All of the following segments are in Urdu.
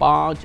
5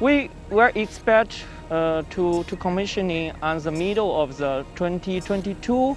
We were expect to commissioning on the middle of the 2022.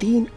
$3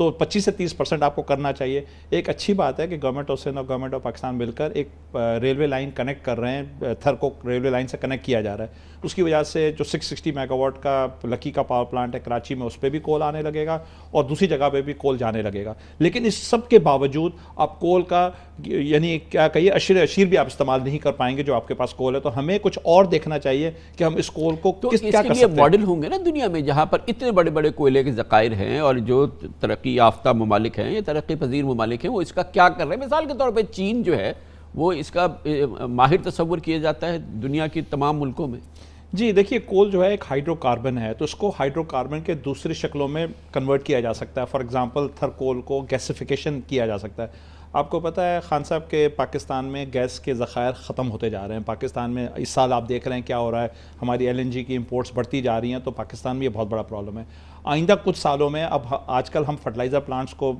تو 25 سے 30% آپ کو کرنا چاہیے. ایک اچھی بات ہے کہ گورنمنٹ آف سندھ اور گورنمنٹ آف پاکستان مل کر ایک ریلوے لائن کنیکٹ کر رہے ہیں, تھر کو ریلوے لائن سے کنیکٹ کیا جا رہا ہے. اس کی وجہ سے جو 660 میگا واٹ کا لکی کا پاور پلانٹ ہے کراچی میں, اس پہ بھی کول آنے لگے گا اور دوسری جگہ پہ بھی کول جانے لگے گا. لیکن اس سب کے باوجود آپ کول کا یعنی کیا کہیے اشیر بھی آپ استعمال نہیں کر پائیں گے جو آپ کے پاس کول ہے. تو ہمیں کچھ اور دیکھنا چاہیے کہ ہم اس کول کو کیا کر سکتے ہیں. ماڈل ہوں گے نا دنیا میں جہاں پر اتنے بڑے بڑے کوئلے کے ذخائر ہیں اور جو ترقی یافتہ ممالک ہیں یا ترقی پذیر ممالک ہیں وہ اس کا کیا کر رہے ہیں. مثال کے طور پہ چین جو ہے وہ اس کا ماہر تصور کیا جاتا ہے دنیا کی تمام ملکوں میں. جی دیکھیے, کول جو ہے ایک ہائیڈرو کاربن ہے, تو اس کو ہائیڈرو کاربن کے دوسری شکلوں میں کنورٹ کیا جا سکتا ہے. فار ایگزامپل تھر کول کو گیسیفیکیشن کیا جا سکتا ہے. آپ کو پتہ ہے خان صاحب کہ پاکستان میں گیس کے ذخائر ختم ہوتے جا رہے ہیں. پاکستان میں اس سال آپ دیکھ رہے ہیں کیا ہو رہا ہے, ہماری LNG کی امپورٹس بڑھتی جا رہی ہیں, تو پاکستان میں یہ بہت بڑا پرابلم ہے. آئندہ کچھ سالوں میں, اب آج کل ہم فرٹیلائزر پلانٹس کو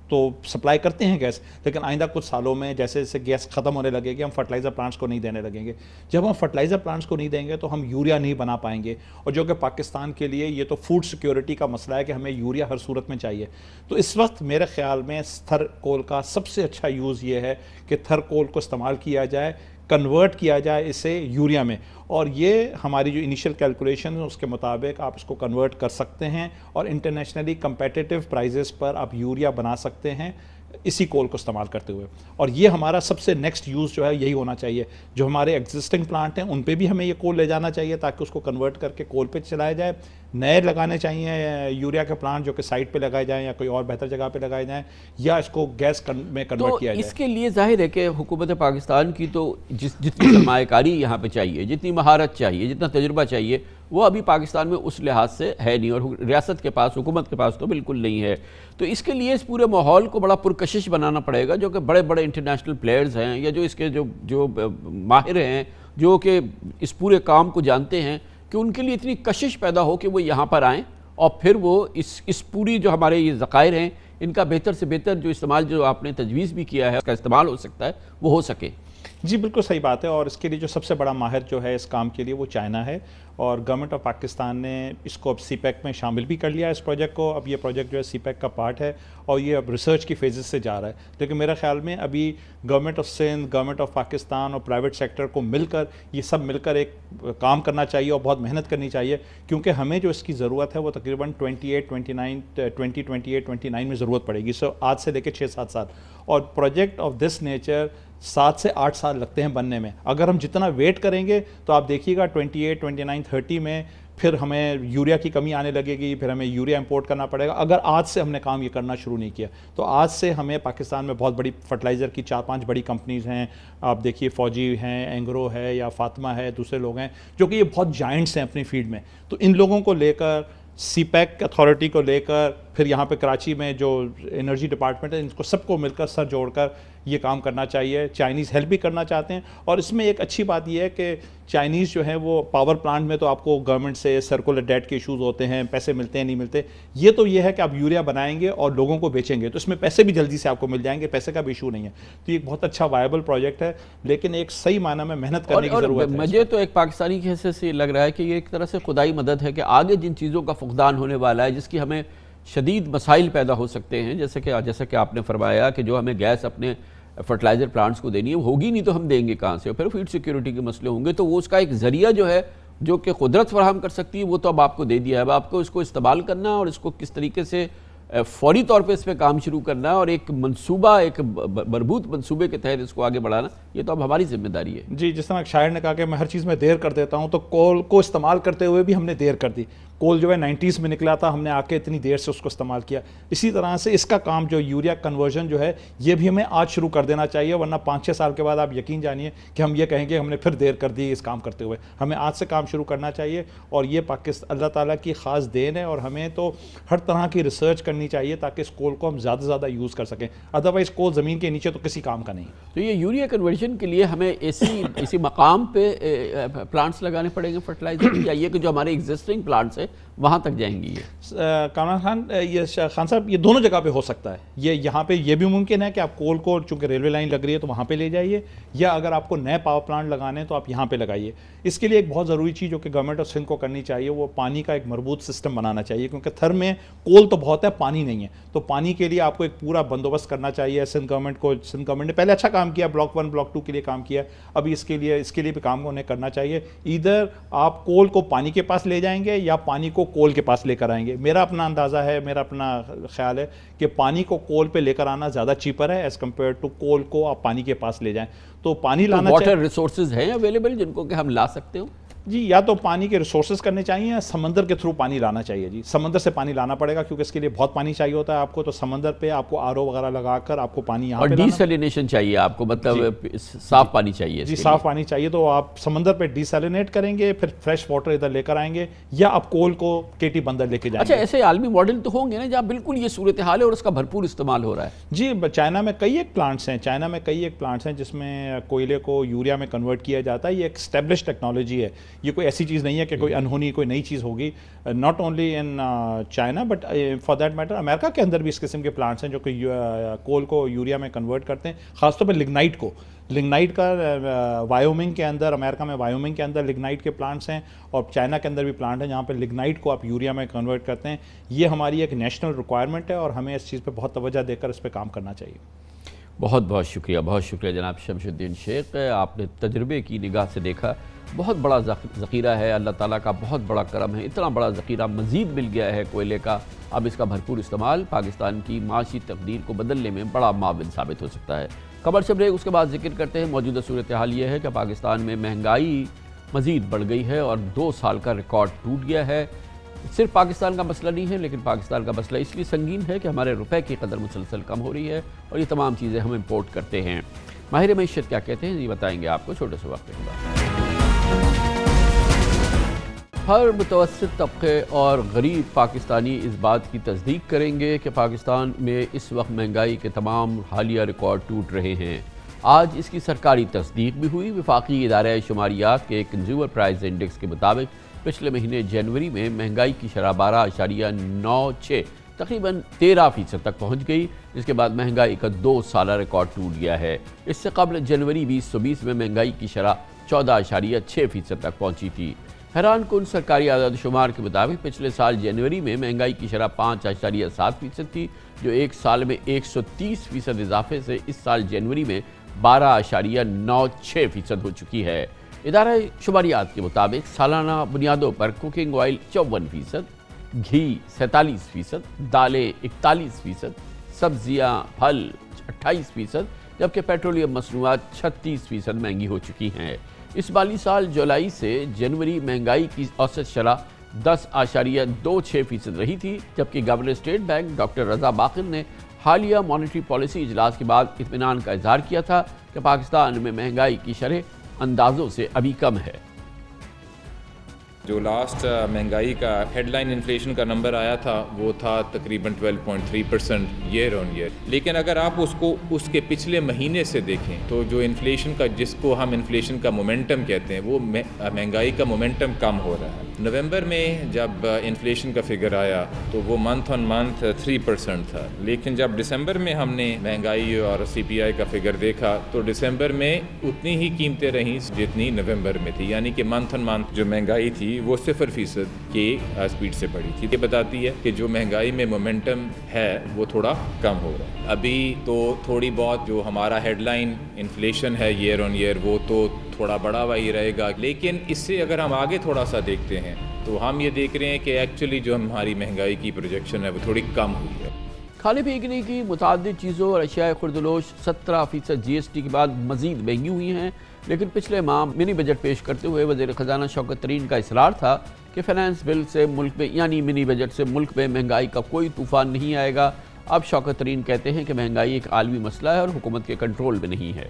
تو سپلائی کرتے ہیں گیس, لیکن آئندہ کچھ سالوں میں جیسے جیسے گیس ختم ہونے لگے گی ہم فرٹیلائزر پلانٹس کو نہیں دینے لگیں گے. جب ہم فرٹیلائزر پلانٹس کو نہیں دیں گے تو ہم یوریا نہیں بنا پائیں گے, اور جو کہ پاکستان کے لیے یہ تو فوڈ سیکیورٹی کا مسئلہ ہے کہ ہمیں یوریا ہر صورت میں چاہیے. تو اس وقت میرے خیال میں تھر کول کا سب سے اچھا یوز یہ ہے کہ تھر کول کو استعمال کیا جائے, کنورٹ کیا جائے اسے یوریا میں, اور یہ ہماری جو انیشیل کیلکولیشن ہے اس کے مطابق آپ اس کو کنورٹ کر سکتے ہیں اور انٹرنیشنلی کمپیٹیٹیو پرائزز پر آپ یوریا بنا سکتے ہیں اسی کول کو استعمال کرتے ہوئے. اور یہ ہمارا سب سے نیکسٹ یوز جو ہے یہی ہونا چاہیے. جو ہمارے ایگزسٹنگ پلانٹ ہیں ان پہ بھی ہمیں یہ کول لے جانا چاہیے تاکہ اس کو کنورٹ کر کے کول پہ چلایا جائے. نئے لگانے چاہیے یوریا کے پلانٹ جو کہ سائٹ پہ لگائے جائیں یا کوئی اور بہتر جگہ پہ لگائے جائیں, یا اس کو گیس میں کنورٹ کیا جائے. اس کے لیے ظاہر ہے کہ حکومت پاکستان کی تو جتنی سرمایہ کاری یہاں پہ چاہیے, جتنی مہارت چاہیے, جتنا تجربہ چاہیے, وہ ابھی پاکستان میں اس لحاظ سے ہے نہیں, اور ریاست کے پاس, حکومت کے پاس تو بالکل نہیں ہے. تو اس کے لیے اس پورے ماحول کو بڑا پرکشش بنانا پڑے گا, جو کہ بڑے بڑے انٹرنیشنل پلیئرز ہیں یا جو اس کے جو ماہر ہیں جو کہ اس پورے کام کو جانتے ہیں, کہ ان کے لیے اتنی کشش پیدا ہو کہ وہ یہاں پر آئیں اور پھر وہ اس پوری جو ہمارے یہ ذخائر ہیں ان کا بہتر سے بہتر جو استعمال جو آپ نے تجویز بھی کیا ہے اس کا استعمال ہو سکتا ہے وہ ہو سکے. جی بالکل صحیح بات ہے, اور اس کے لیے جو سب سے بڑا ماہر جو ہے اس کام کے لیے وہ چائنا ہے, اور گورنمنٹ آف پاکستان نے اس کو اب سی پیک میں شامل بھی کر لیا ہے اس پروجیکٹ کو. اب یہ پروجیکٹ جو ہے سی پیک کا پارٹ ہے اور یہ اب ریسرچ کی فیزز سے جا رہا ہے. لیکن میرے خیال میں ابھی government of Sindh, government of Pakistan اور پرائیویٹ سیکٹر کو مل کر یہ سب مل کر ایک کام کرنا چاہیے اور بہت محنت کرنی چاہیے, کیونکہ ہمیں جو اس کی ضرورت ہے وہ تقریباً 2029 میں ضرورت پڑے گی. سو آج سے لے کے 6-7 سال, اور پروجیکٹ آف دس نیچر 7 سے 8 سال لگتے ہیں بننے میں. اگر ہم جتنا ویٹ کریں گے تو آپ دیکھیے گا 28, 29, 30 میں پھر ہمیں یوریا کی کمی آنے لگے گی, پھر ہمیں یوریا امپورٹ کرنا پڑے گا. اگر آج سے ہم نے کام یہ کرنا شروع نہیں کیا تو آج سے ہمیں پاکستان میں بہت بڑی فرٹیلائزر کی 4-5 بڑی کمپنیز ہیں. آپ دیکھیے فوجی ہیں, اینگرو ہے یا فاطمہ ہے, دوسرے لوگ ہیں جو کہ یہ بہت جائنٹس ہیں اپنی فیلڈ میں. تو ان لوگوں کو لے کر, سی پیک اتھارٹی کو لے کر, پھر یہاں پہ کراچی میں جو انرجی ڈپارٹمنٹ ہے, ان کو سب کو مل کر سر جوڑ کر یہ کام کرنا چاہیے. چائنیز ہیلپ بھی کرنا چاہتے ہیں, اور اس میں ایک اچھی بات یہ ہے کہ چائنیز جو ہیں وہ پاور پلانٹ میں تو آپ کو گورنمنٹ سے سرکولر ڈیٹ کے ایشوز ہوتے ہیں, پیسے ملتے ہیں نہیں ملتے. یہ تو یہ ہے کہ آپ یوریا بنائیں گے اور لوگوں کو بیچیں گے تو اس میں پیسے بھی جلدی سے آپ کو مل جائیں گے, پیسے کا بھی ایشو نہیں ہے. تو یہ ایک بہت اچھا وائبل پروجیکٹ ہے, لیکن ایک صحیح معنی میں محنت کرنے کی ضرورت ہے. مجھے تو ایک پاکستانی کی حیثیت سے لگ رہا ہے کہ یہ ایک طرح سے خدائی مدد ہے کہ آگے جن چیزوں کا فقدان ہونے والا ہے, جس کی ہمیں شدید مسائل پیدا ہو سکتے ہیں, جیسے کہ آپ نے فرمایا کہ جو ہمیں گیس اپنے فرٹیلائزر پلانٹس کو دینی ہے وہ ہوگی نہیں تو ہم دیں گے کہاں سے, اور پھر فیڈ سیکیورٹی کے مسئلے ہوں گے, تو وہ اس کا ایک ذریعہ جو ہے جو کہ قدرت فراہم کر سکتی ہے وہ تو اب آپ کو دے دیا ہے. اب آپ کو اس کو استعمال کرنا اور اس کو کس طریقے سے فوری طور پہ اس پہ کام شروع کرنا اور ایک منصوبہ, ایک مربوط منصوبے کے تحت اس کو آگے بڑھانا, یہ تو اب ہماری ذمہ داری ہے. جی جس طرح شاعر نے کہا کہ میں ہر چیز میں دیر کر دیتا ہوں, تو کول کو استعمال کرتے ہوئے بھی ہم نے دیر کر دی. کول جو ہے 90s میں نکلا تھا, ہم نے آ کے اتنی دیر سے اس کو استعمال کیا. اسی طرح سے اس کا کام جو یوریا کنورژن جو ہے یہ بھی ہمیں آج شروع کر دینا چاہیے, ورنہ 5-6 سال کے بعد آپ یقین جانیے کہ ہم یہ کہیں گے ہم نے پھر دیر کر دی اس کام کرتے ہوئے. ہمیں آج سے کام شروع کرنا چاہیے, اور یہ پاکستان اللہ تعالیٰ کی خاص دین ہے, اور ہمیں تو ہر طرح کی ریسرچ کرنی چاہیے تاکہ اس کول کو ہم زیادہ سے زیادہ یوز کر سکیں. ادروائز کول زمین کے نیچے تو کسی کام کا نہیں. تو یہ یوریا کنورژن کے لیے ہمیں اسی مقام پہ پلانٹس لگانے پڑیں گے فرٹیلائزر, یا یہ کہ جو ہمارے ایگزسٹنگ پلانٹس ہیں وہاں تک جائیں گی یہ؟ کامران خان، یہ خان صاحب یہ دونوں جگہ پہ ہو سکتا ہے. یہ یہاں پہ یہ بھی ممکن ہے کہ آپ کول کو چونکہ ریلوے لائن لگ رہی ہے تو وہاں پہ لے جائیے، یا اگر آپ کو نئے پاور پلانٹ لگانے ہیں تو آپ یہاں پہ لگائیے. اس کے لیے ایک بہت ضروری چیز جو کہ گورنمنٹ آف سندھ کو کرنی چاہیے، وہ پانی کا ایک مربوط سسٹم بنانا چاہیے، کیونکہ تھر میں کول تو بہت ہے، پانی نہیں ہے. تو پانی کے لیے آپ کو ایک پورا بندوبست کرنا چاہیے. سندھ گورنمنٹ نے پہلے اچھا کام کیا، بلاک 1 بلاک 2 کے لیے کام کیا، ابھی اس کے لیے بھی کام انہیں کرنا چاہیے. ادھر آپ کول کو پانی کے پاس لے جائیں گے یا پانی کو کول کے پاس لے کر آئیں گے. میرا اپنا اندازہ ہے، میرا اپنا خیال ہے کہ پانی کو کول پہ لے کر آنا زیادہ چیپر ہے ایز کمپیئر ٹو کول کو آپ پانی کے پاس لے جائیں. تو پانی لانا چاہیے. واٹر ریسورسز ہیں اویلیبل جن کو کہ ہم لا سکتے ہوں؟ جی، یا تو پانی کے ریسورسز کرنے چاہیے یا سمندر کے تھرو پانی لانا چاہیے. جی، سمندر سے پانی لانا پڑے گا کیونکہ اس کے لیے بہت پانی چاہیے ہوتا ہے آپ کو. تو سمندر پہ آپ کو RO وغیرہ لگا کر آپ کو پانی یہاں پہ ڈی سیلینیشن چاہیے آپ کو، مطلب صاف پانی چاہیے. جی، صاف پانی چاہیے. تو آپ سمندر پہ ڈی سیلینیٹ کریں گے، پھر فریش واٹر ادھر لے کر آئیں گے، یا آپ کول کو KT بندر لے کے جائیں گے. اچھا، ایسے عالمی ماڈل تو ہوں گے نا جہاں بالکل یہ صورتحال ہے اور اس کا بھرپور استعمال ہو رہا ہے؟ جی، چائنا میں کئی ایک پلانٹس ہیں جس میں کوئلے کو یوریا میں کنورٹ کیا جاتا ہے. یہ ایک اسٹیبلش ٹیکنالوجی ہے، یہ کوئی ایسی چیز نہیں ہے کہ کوئی انہونی کوئی نئی چیز ہوگی. Not only in China but for that matter امریکہ کے اندر بھی اس قسم کے پلانٹس ہیں جو کہ کول کو یوریا میں کنورٹ کرتے ہیں. خاص طور پہ لگنائٹ کا وائیومنگ کے اندر، امریکہ میں وائیومنگ کے اندر لگنائٹ کے پلانٹس ہیں، اور چائنا کے اندر بھی پلانٹ ہیں جہاں پہ لگنائٹ کو آپ یوریا میں کنورٹ کرتے ہیں. یہ ہماری ایک نیشنل ریکوائرمنٹ ہے اور ہمیں اس چیز پہ بہت توجہ دے کر اس پہ کام کرنا چاہیے. بہت بہت شکریہ جناب شمس الدین شیخ. آپ نے تجربے کی نگاہ سے دیکھا، بہت بڑا ذخیرہ ہے، اللہ تعالیٰ کا بہت بڑا کرم ہے، اتنا بڑا ذخیرہ مزید مل گیا ہے کوئلے کا. اب اس کا بھرپور استعمال پاکستان کی معاشی تقدیر کو بدلنے میں بڑا معاون ثابت ہو سکتا ہے. کمرشل بریک، اس کے بعد ذکر کرتے ہیں. موجودہ صورتحال یہ ہے کہ پاکستان میں مہنگائی مزید بڑھ گئی ہے اور 2 سال کا ریکارڈ ٹوٹ گیا ہے. صرف پاکستان کا مسئلہ نہیں ہے، لیکن پاکستان کا مسئلہ اس لیے سنگین ہے کہ ہمارے روپے کی قدر مسلسل کم ہو رہی ہے اور یہ تمام چیزیں ہم امپورٹ کرتے ہیں. ماہر معیشت کیا کہتے ہیں یہ بتائیں گے آپ کو چھوٹے سے وقت کے بعد. ہر متوسط طبقے اور غریب پاکستانی اس بات کی تصدیق کریں گے کہ پاکستان میں اس وقت مہنگائی کے تمام حالیہ ریکارڈ ٹوٹ رہے ہیں. آج اس کی سرکاری تصدیق بھی ہوئی. وفاقی ادارہ شماریات کے کنزیومر پرائز انڈیکس کے مطابق پچھلے مہینے جنوری میں مہنگائی کی شرح 12.96 تقریباً 13% تک پہنچ گئی، جس کے بعد مہنگائی کا 2 سالہ ریکارڈ ٹوٹ گیا ہے. اس سے قبل جنوری 2020 میں مہنگائی کی شرح 14.6% تک پہنچی تھی. حیران کن سرکاری اعداد و شمار کے مطابق پچھلے سال جنوری میں مہنگائی کی شرح 5.7% تھی، جو ایک سال میں 130% اضافے سے اس سال جنوری میں 12.96% ہو چکی ہے. ادارہ شماریات کے مطابق سالانہ بنیادوں پر کوکنگ آئل 54%، گھی 47%، دالیں 41%، سبزیاں پھل 28%، جبکہ پیٹرولیم مصنوعات 36% مہنگی ہو چکی ہیں. اس مالی سال جولائی سے جنوری مہنگائی کی اوسط شرح 10.26% رہی تھی، جبکہ گورنر اسٹیٹ بینک ڈاکٹر رضا باقر نے حالیہ مانیٹری پالیسی اجلاس کے بعد اطمینان کا اظہار کیا تھا کہ پاکستان میں مہنگائی کی شرح اندازوں سے ابھی کم ہے. جو لاسٹ مہنگائی کا ہیڈ لائن انفلیشن کا نمبر آیا تھا وہ تھا تقریباً 12.3% ایئر آن ایئر. لیکن اگر آپ اس کو اس کے پچھلے مہینے سے دیکھیں تو جو انفلیشن کا، جس کو ہم انفلیشن کا مومنٹم کہتے ہیں، وہ مہنگائی کا مومنٹم کم ہو رہا ہے. نومبر میں جب انفلیشن کا فگر آیا تو وہ منتھ آن منتھ 3% تھا، لیکن جب دسمبر میں ہم نے مہنگائی اور CPI کا فگر دیکھا تو دسمبر میں اتنی ہی قیمتیں رہیں جتنی نومبر میں تھی، یعنی کہ منتھ آن منتھ جو مہنگائی تھی وہ 0% کی سپیڈ سے بڑھی تھی. یہ بتاتی ہے کہ جو مہنگائی میں مومنٹم ہے وہ تھوڑا کم ہو رہا ہے. ابھی تو تھوڑی بہت جو ہمارا ہیڈ لائن انفلیشن ہے ایئر آن ایئر وہ تو تھوڑا بڑا ہوا ہی رہے گا، لیکن اس سے اگر ہم آگے تھوڑا سا دیکھتے ہیں تو ہم یہ دیکھ رہے ہیں کہ ایکچولی جو ہماری مہنگائی کی پروجیکشن ہے وہ تھوڑی کم ہوئی ہے. کھانے پینے کی متعدد چیزوں اور اشیاء خوردلوش 17% GST کے بعد مزید مہنگی ہوئی ہیں، لیکن پچھلے ماہ منی بجٹ پیش کرتے ہوئے وزیر خزانہ شوکت ترین کا اصرار تھا کہ فائنانس بل سے ملک میں، یعنی منی بجٹ سے ملک میں مہنگائی کا کوئی طوفان نہیں آئے گا. اب شوکت ترین کہتے ہیں کہ مہنگائی ایک عالمی مسئلہ ہے اور حکومت کے کنٹرول میں نہیں ہے.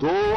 2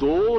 2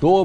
2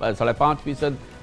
5.5%,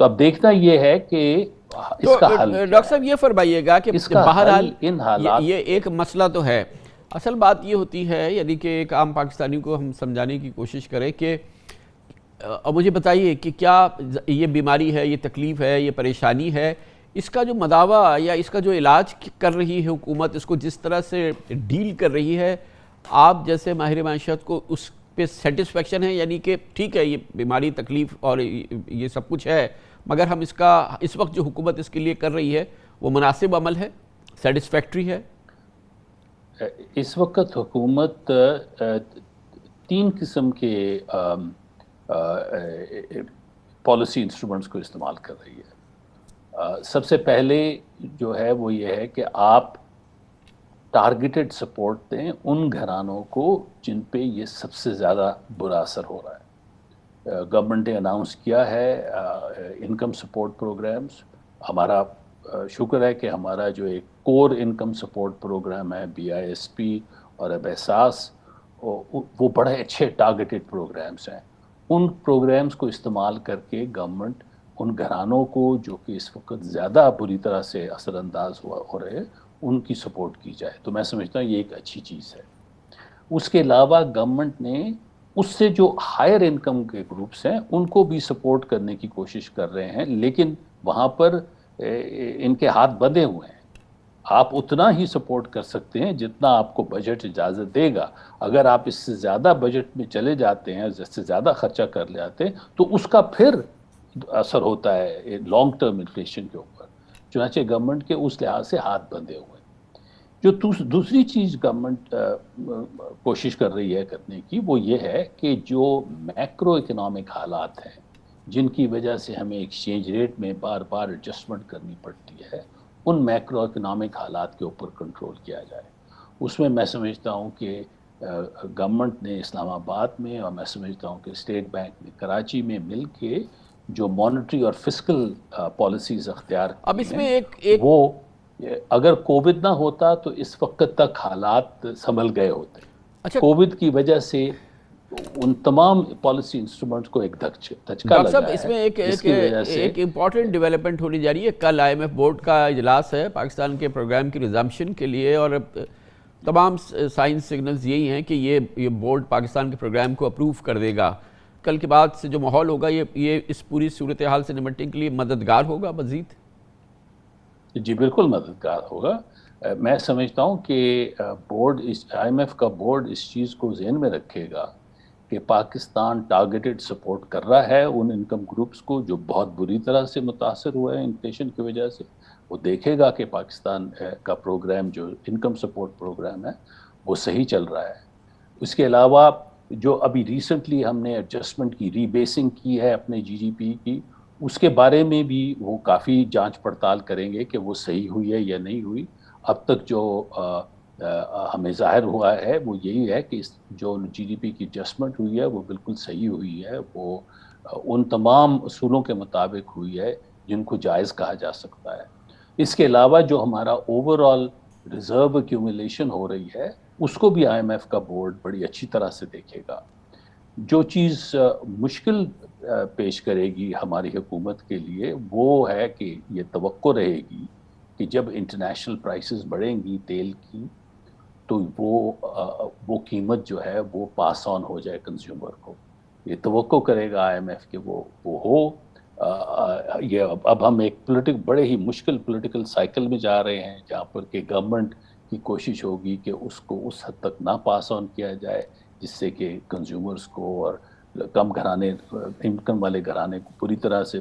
تو اب دیکھنا یہ ہے کہ اس کا حل ڈاکٹر صاحب یہ فرمائیے گا کہ بہرحال ان حالات یہ ایک مسئلہ تو ہے، اصل بات یہ ہوتی ہے یعنی کہ ایک عام پاکستانی کو ہم سمجھانے کی کوشش کریں کہ مجھے بتائیے کہ کیا یہ بیماری ہے، یہ تکلیف ہے، یہ پریشانی ہے، اس کا جو مداوع یا اس کا جو علاج کر رہی ہے حکومت، اس کو جس طرح سے ڈیل کر رہی ہے، آپ جیسے ماہر معیشت کو اس پہ سیٹسفیکشن ہے؟ یعنی کہ ٹھیک ہے یہ بیماری تکلیف اور یہ سب کچھ ہے، مگر ہم اس وقت جو حکومت اس کے لیے کر رہی ہے وہ مناسب عمل ہے، سیٹسفیکٹری ہے؟ اس وقت حکومت 3 قسم کے پالیسی انسٹرومنٹس کو استعمال کر رہی ہے۔ سب سے پہلے جو ہے وہ یہ ہے کہ آپ ٹارگیٹڈ سپورٹ دیں ان گھرانوں کو جن پہ یہ سب سے زیادہ برا اثر ہو رہا ہے۔ گورنمنٹ نے اناؤنس کیا ہے انکم سپورٹ پروگرامز۔ ہمارا شکر ہے کہ ہمارا جو ایک کور انکم سپورٹ پروگرام ہے BISP اور اب احساس، وہ بڑے اچھے ٹارگیٹڈ پروگرامز ہیں۔ ان پروگرامز کو استعمال کر کے گورنمنٹ ان گھرانوں کو جو کہ اس وقت زیادہ بری طرح سے اثر انداز ہو رہے ہیں ان کی سپورٹ کی جائے، تو میں سمجھتا ہوں یہ ایک اچھی چیز ہے۔ اس کے علاوہ گورنمنٹ نے اس سے جو ہائر انکم کے گروپس ہیں ان کو بھی سپورٹ کرنے کی کوشش کر رہے ہیں، لیکن وہاں پر ان کے ہاتھ بندھے ہوئے ہیں۔ آپ اتنا ہی سپورٹ کر سکتے ہیں جتنا آپ کو بجٹ اجازت دے گا۔ اگر آپ اس سے زیادہ بجٹ میں چلے جاتے ہیں، اس سے زیادہ خرچہ کر جاتے ہیں، تو اس کا پھر اثر ہوتا ہے لانگ ٹرم انفلیشن کے اوپر۔ چنانچہ گورنمنٹ کے اس لحاظ سے ہاتھ بندھے ہوئے ہیں۔ جو دوسری چیز گورنمنٹ کوشش کر رہی ہے کرنے کی وہ یہ ہے کہ جو میکرو اکنامک حالات ہیں جن کی وجہ سے ہمیں ایکسچینج ریٹ میں بار بار ایڈجسٹمنٹ کرنی پڑتی ہے، ان میکرو اکنامک حالات کے اوپر کنٹرول کیا جائے۔ اس میں میں سمجھتا ہوں کہ گورنمنٹ نے اسلام آباد میں اور میں سمجھتا ہوں کہ اسٹیٹ بینک نے کراچی میں مل کے جو مانیٹری اور فسکل پالیسیز اختیار کی اب اس میں ہیں، وہ اگر کووڈ نہ ہوتا تو اس وقت تک حالات سنبھل گئے ہوتے۔ کووڈ کی وجہ سے ان تمام پالیسی انسٹرومنٹس کو ایک دھچکا لگا ہے۔ اس میں ایک امپورٹنٹ ڈیولپمنٹ ہونے جا رہی ہے۔ کل IMF بورڈ کا اجلاس ہے پاکستان کے پروگرام کی ریزمپشن کے لیے، اور تمام سائنس سگنلز یہی ہیں کہ یہ بورڈ پاکستان کے پروگرام کو اپروو کر دے گا۔ کل کے بعد سے جو ماحول ہوگا یہ اس پوری صورتحال سے نمٹنے کے لیے مددگار ہوگا مزید؟ جی بالکل مددگار ہوگا۔ میں سمجھتا ہوں کہ IMF کا بورڈ اس چیز کو ذہن میں رکھے گا کہ پاکستان ٹارگیٹڈ سپورٹ کر رہا ہے ان انکم گروپس کو جو بہت بری طرح سے متاثر ہوئے ہیں انفلیشن کی وجہ سے۔ وہ دیکھے گا کہ پاکستان کا پروگرام جو انکم سپورٹ پروگرام ہے وہ صحیح چل رہا ہے۔ اس کے علاوہ جو ابھی ریسنٹلی ہم نے ایڈجسٹمنٹ کی ری بیسنگ کی ہے اپنے GDP کی، اس کے بارے میں بھی وہ کافی جانچ پڑتال کریں گے کہ وہ صحیح ہوئی ہے یا نہیں ہوئی۔ اب تک جو ہمیں ظاہر ہوا ہے وہ یہی ہے کہ جو GDP کی ایڈجسٹمنٹ ہوئی ہے وہ بالکل صحیح ہوئی ہے، وہ ان تمام اصولوں کے مطابق ہوئی ہے جن کو جائز کہا جا سکتا ہے۔ اس کے علاوہ جو ہمارا اوور آل ریزرو ایکیومولیشن ہو رہی ہے اس کو بھی IMF کا بورڈ بڑی اچھی طرح سے دیکھے گا۔ جو چیز مشکل پیش کرے گی ہماری حکومت کے لیے وہ ہے کہ یہ توقع رہے گی کہ جب انٹرنیشنل پرائسز بڑھیں گی تیل کی تو وہ قیمت جو ہے وہ پاس آن ہو جائے کنزیومر کو۔ یہ توقع کرے گا IMF کہ وہ ہو۔ یہ اب ہم ایک بڑے ہی مشکل پولیٹیکل سائیکل میں جا رہے ہیں جہاں پر کہ گورنمنٹ کی کوشش ہوگی کہ اس کو اس حد تک نہ پاس آن کیا جائے جس سے کہ کنزیومرز کو اور کم گھرانے انکم والے گھرانے کو پوری طرح سے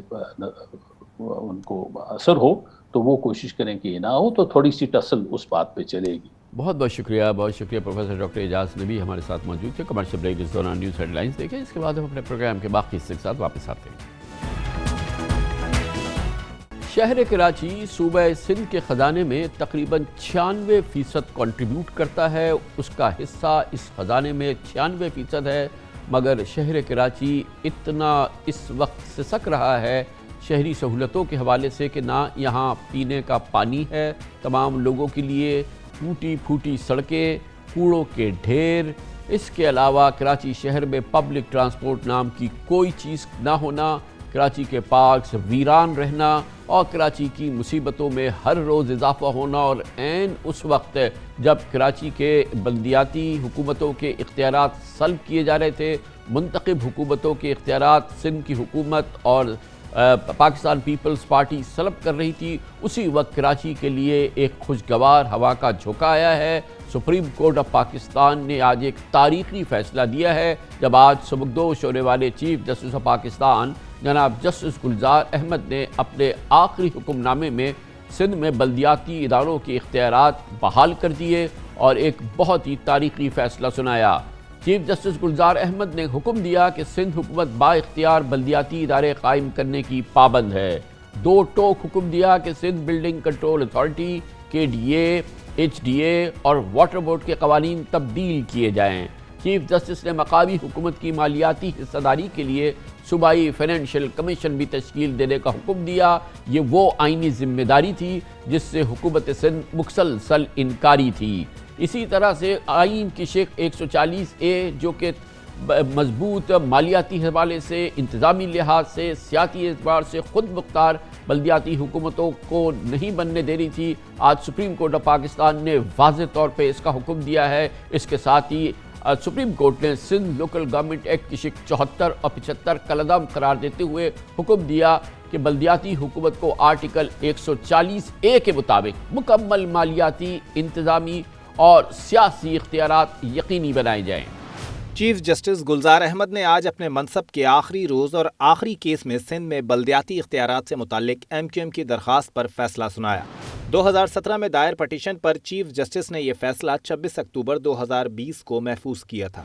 ان کو اثر ہو، تو وہ کوشش کریں کہ یہ نہ ہو، تو تھوڑی سی ٹسل اس بات پہ چلے گی۔ بہت بہت شکریہ پروفیسر ڈاکٹر اعجاز نبی ہمارے ساتھ موجود تھے۔ کمرشل بریک اس دوران نیوز ہیڈ لائنز دیکھیں، اس کے بعد ہم اپنے پروگرام کے باقی حصے کے ساتھ واپس آتے ہیں۔ شہر کراچی صوبہ سندھ کے خزانے میں تقریباً 96% کنٹریبیوٹ کرتا ہے، اس کا حصہ اس خزانے میں 96% ہے، مگر شہر کراچی اتنا اس وقت سسک رہا ہے شہری سہولتوں کے حوالے سے کہ نہ یہاں پینے کا پانی ہے تمام لوگوں کے لیے، ٹوٹی پھوٹی سڑکیں، کوڑوں کے ڈھیر، اس کے علاوہ کراچی شہر میں پبلک ٹرانسپورٹ نام کی کوئی چیز نہ ہونا، کراچی کے پارکس ویران رہنا اور کراچی کی مصیبتوں میں ہر روز اضافہ ہونا، اور عین اس وقت جب کراچی کے بلدیاتی حکومتوں کے اختیارات سلب کیے جا رہے تھے، منتخب حکومتوں کے اختیارات سندھ کی حکومت اور پاکستان پیپلز پارٹی سلب کر رہی تھی، اسی وقت کراچی کے لیے ایک خوشگوار ہوا کا جھونکا آیا ہے۔ سپریم کورٹ آف پاکستان نے آج ایک تاریخی فیصلہ دیا ہے، جب آج سبکدوش ہونے والے چیف جسٹس آف پاکستان جناب جسٹس گلزار احمد نے اپنے آخری حکم نامے میں سندھ میں بلدیاتی اداروں کے اختیارات بحال کر دیے اور ایک بہت ہی تاریخی فیصلہ سنایا۔ چیف جسٹس گلزار احمد نے حکم دیا کہ سندھ حکومت با اختیار بلدیاتی ادارے قائم کرنے کی پابند ہے۔ دو ٹوک حکم دیا کہ Sindh building control authority, KDA، HDA اور واٹر بورڈ کے قوانین تبدیل کیے جائیں۔ چیف جسٹس نے مقامی حکومت کی مالیاتی حصہ داری کے لیے صوبائی فائنینشیل کمیشن بھی تشکیل دینے کا حکم دیا۔ یہ وہ آئینی ذمہ داری تھی جس سے حکومت سندھ مسلسل انکاری تھی۔ اسی طرح سے آئین کی شق 140A جو کہ مضبوط مالیاتی حوالے سے، انتظامی لحاظ سے، سیاسی اعتبار سے خود مختار بلدیاتی حکومتوں کو نہیں بننے دے رہی تھی، آج سپریم کورٹ آف پاکستان نے واضح طور پہ اس کا حکم دیا ہے۔ اس کے ساتھ ہی سپریم کورٹ نے سندھ لوکل گورنمنٹ ایکٹ کی شق 74 اور 75 کالعدم قرار دیتے ہوئے حکم دیا کہ بلدیاتی حکومت کو آرٹیکل 140A کے مطابق مکمل مالیاتی، انتظامی اور سیاسی اختیارات یقینی بنائے جائیں۔ چیف جسٹس گلزار احمد نے آج اپنے منصب کے آخری روز اور آخری کیس میں سندھ میں بلدیاتی اختیارات سے متعلق MQM کی درخواست پر فیصلہ سنایا۔ 2017 میں دائر پٹیشن پر چیف جسٹس نے یہ فیصلہ 26 اکتوبر 2020 کو محفوظ کیا تھا۔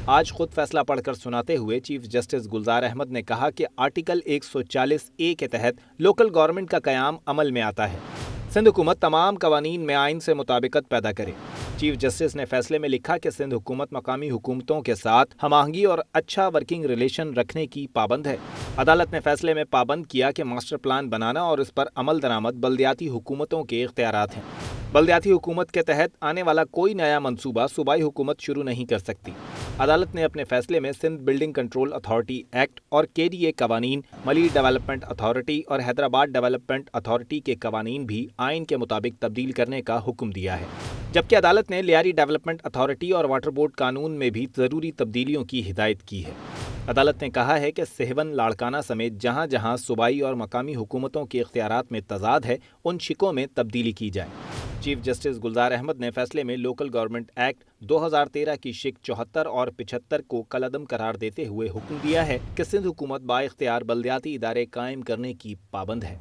آج خود فیصلہ پڑھ کر سناتے ہوئے چیف جسٹس گلزار احمد نے کہا کہ آرٹیکل 140A کے تحت لوکل گورنمنٹ کا قیام عمل میں آتا ہے۔ سندھ حکومت تمام قوانین میں آئین سے مطابقت پیدا کرے۔ چیف جسٹس نے فیصلے میں لکھا کہ سندھ حکومت مقامی حکومتوں کے ساتھ ہم آہنگی اور اچھا ورکنگ ریلیشن رکھنے کی پابند ہے۔ عدالت نے فیصلے میں پابند کیا کہ ماسٹر پلان بنانا اور اس پر عمل درآمد بلدیاتی حکومتوں کے اختیارات ہیں۔ بلدیاتی حکومت کے تحت آنے والا کوئی نیا منصوبہ صوبائی حکومت شروع نہیں کر سکتی۔ عدالت نے اپنے فیصلے میں Sindh building control authority act اور KDA قوانین، ملی ڈیولپمنٹ اتھارٹی اور حیدرآباد ڈیولپمنٹ اتھارٹی کے قوانین بھی آئین کے مطابق تبدیل کرنے کا حکم دیا ہے، جبکہ عدالت نے لیاری ڈیولپمنٹ اتھارٹی اور واٹر بورڈ قانون میں بھی ضروری تبدیلیوں کی ہدایت کی ہے۔ عدالت نے کہا ہے کہ سہون لاڑکانہ سمیت جہاں جہاں صوبائی اور مقامی حکومتوں کے اختیارات میں تضاد ہے، ان شقوں میں تبدیلی کی جائے۔ چیف جسٹس گلزار احمد نے فیصلے میں لوکل گورنمنٹ ایکٹ 2013 کی شق 74 اور 75 کو کالعدم قرار دیتے ہوئے حکم دیا ہے کہ سندھ حکومت با اختیار بلدیاتی ادارے قائم کرنے کی پابند ہے۔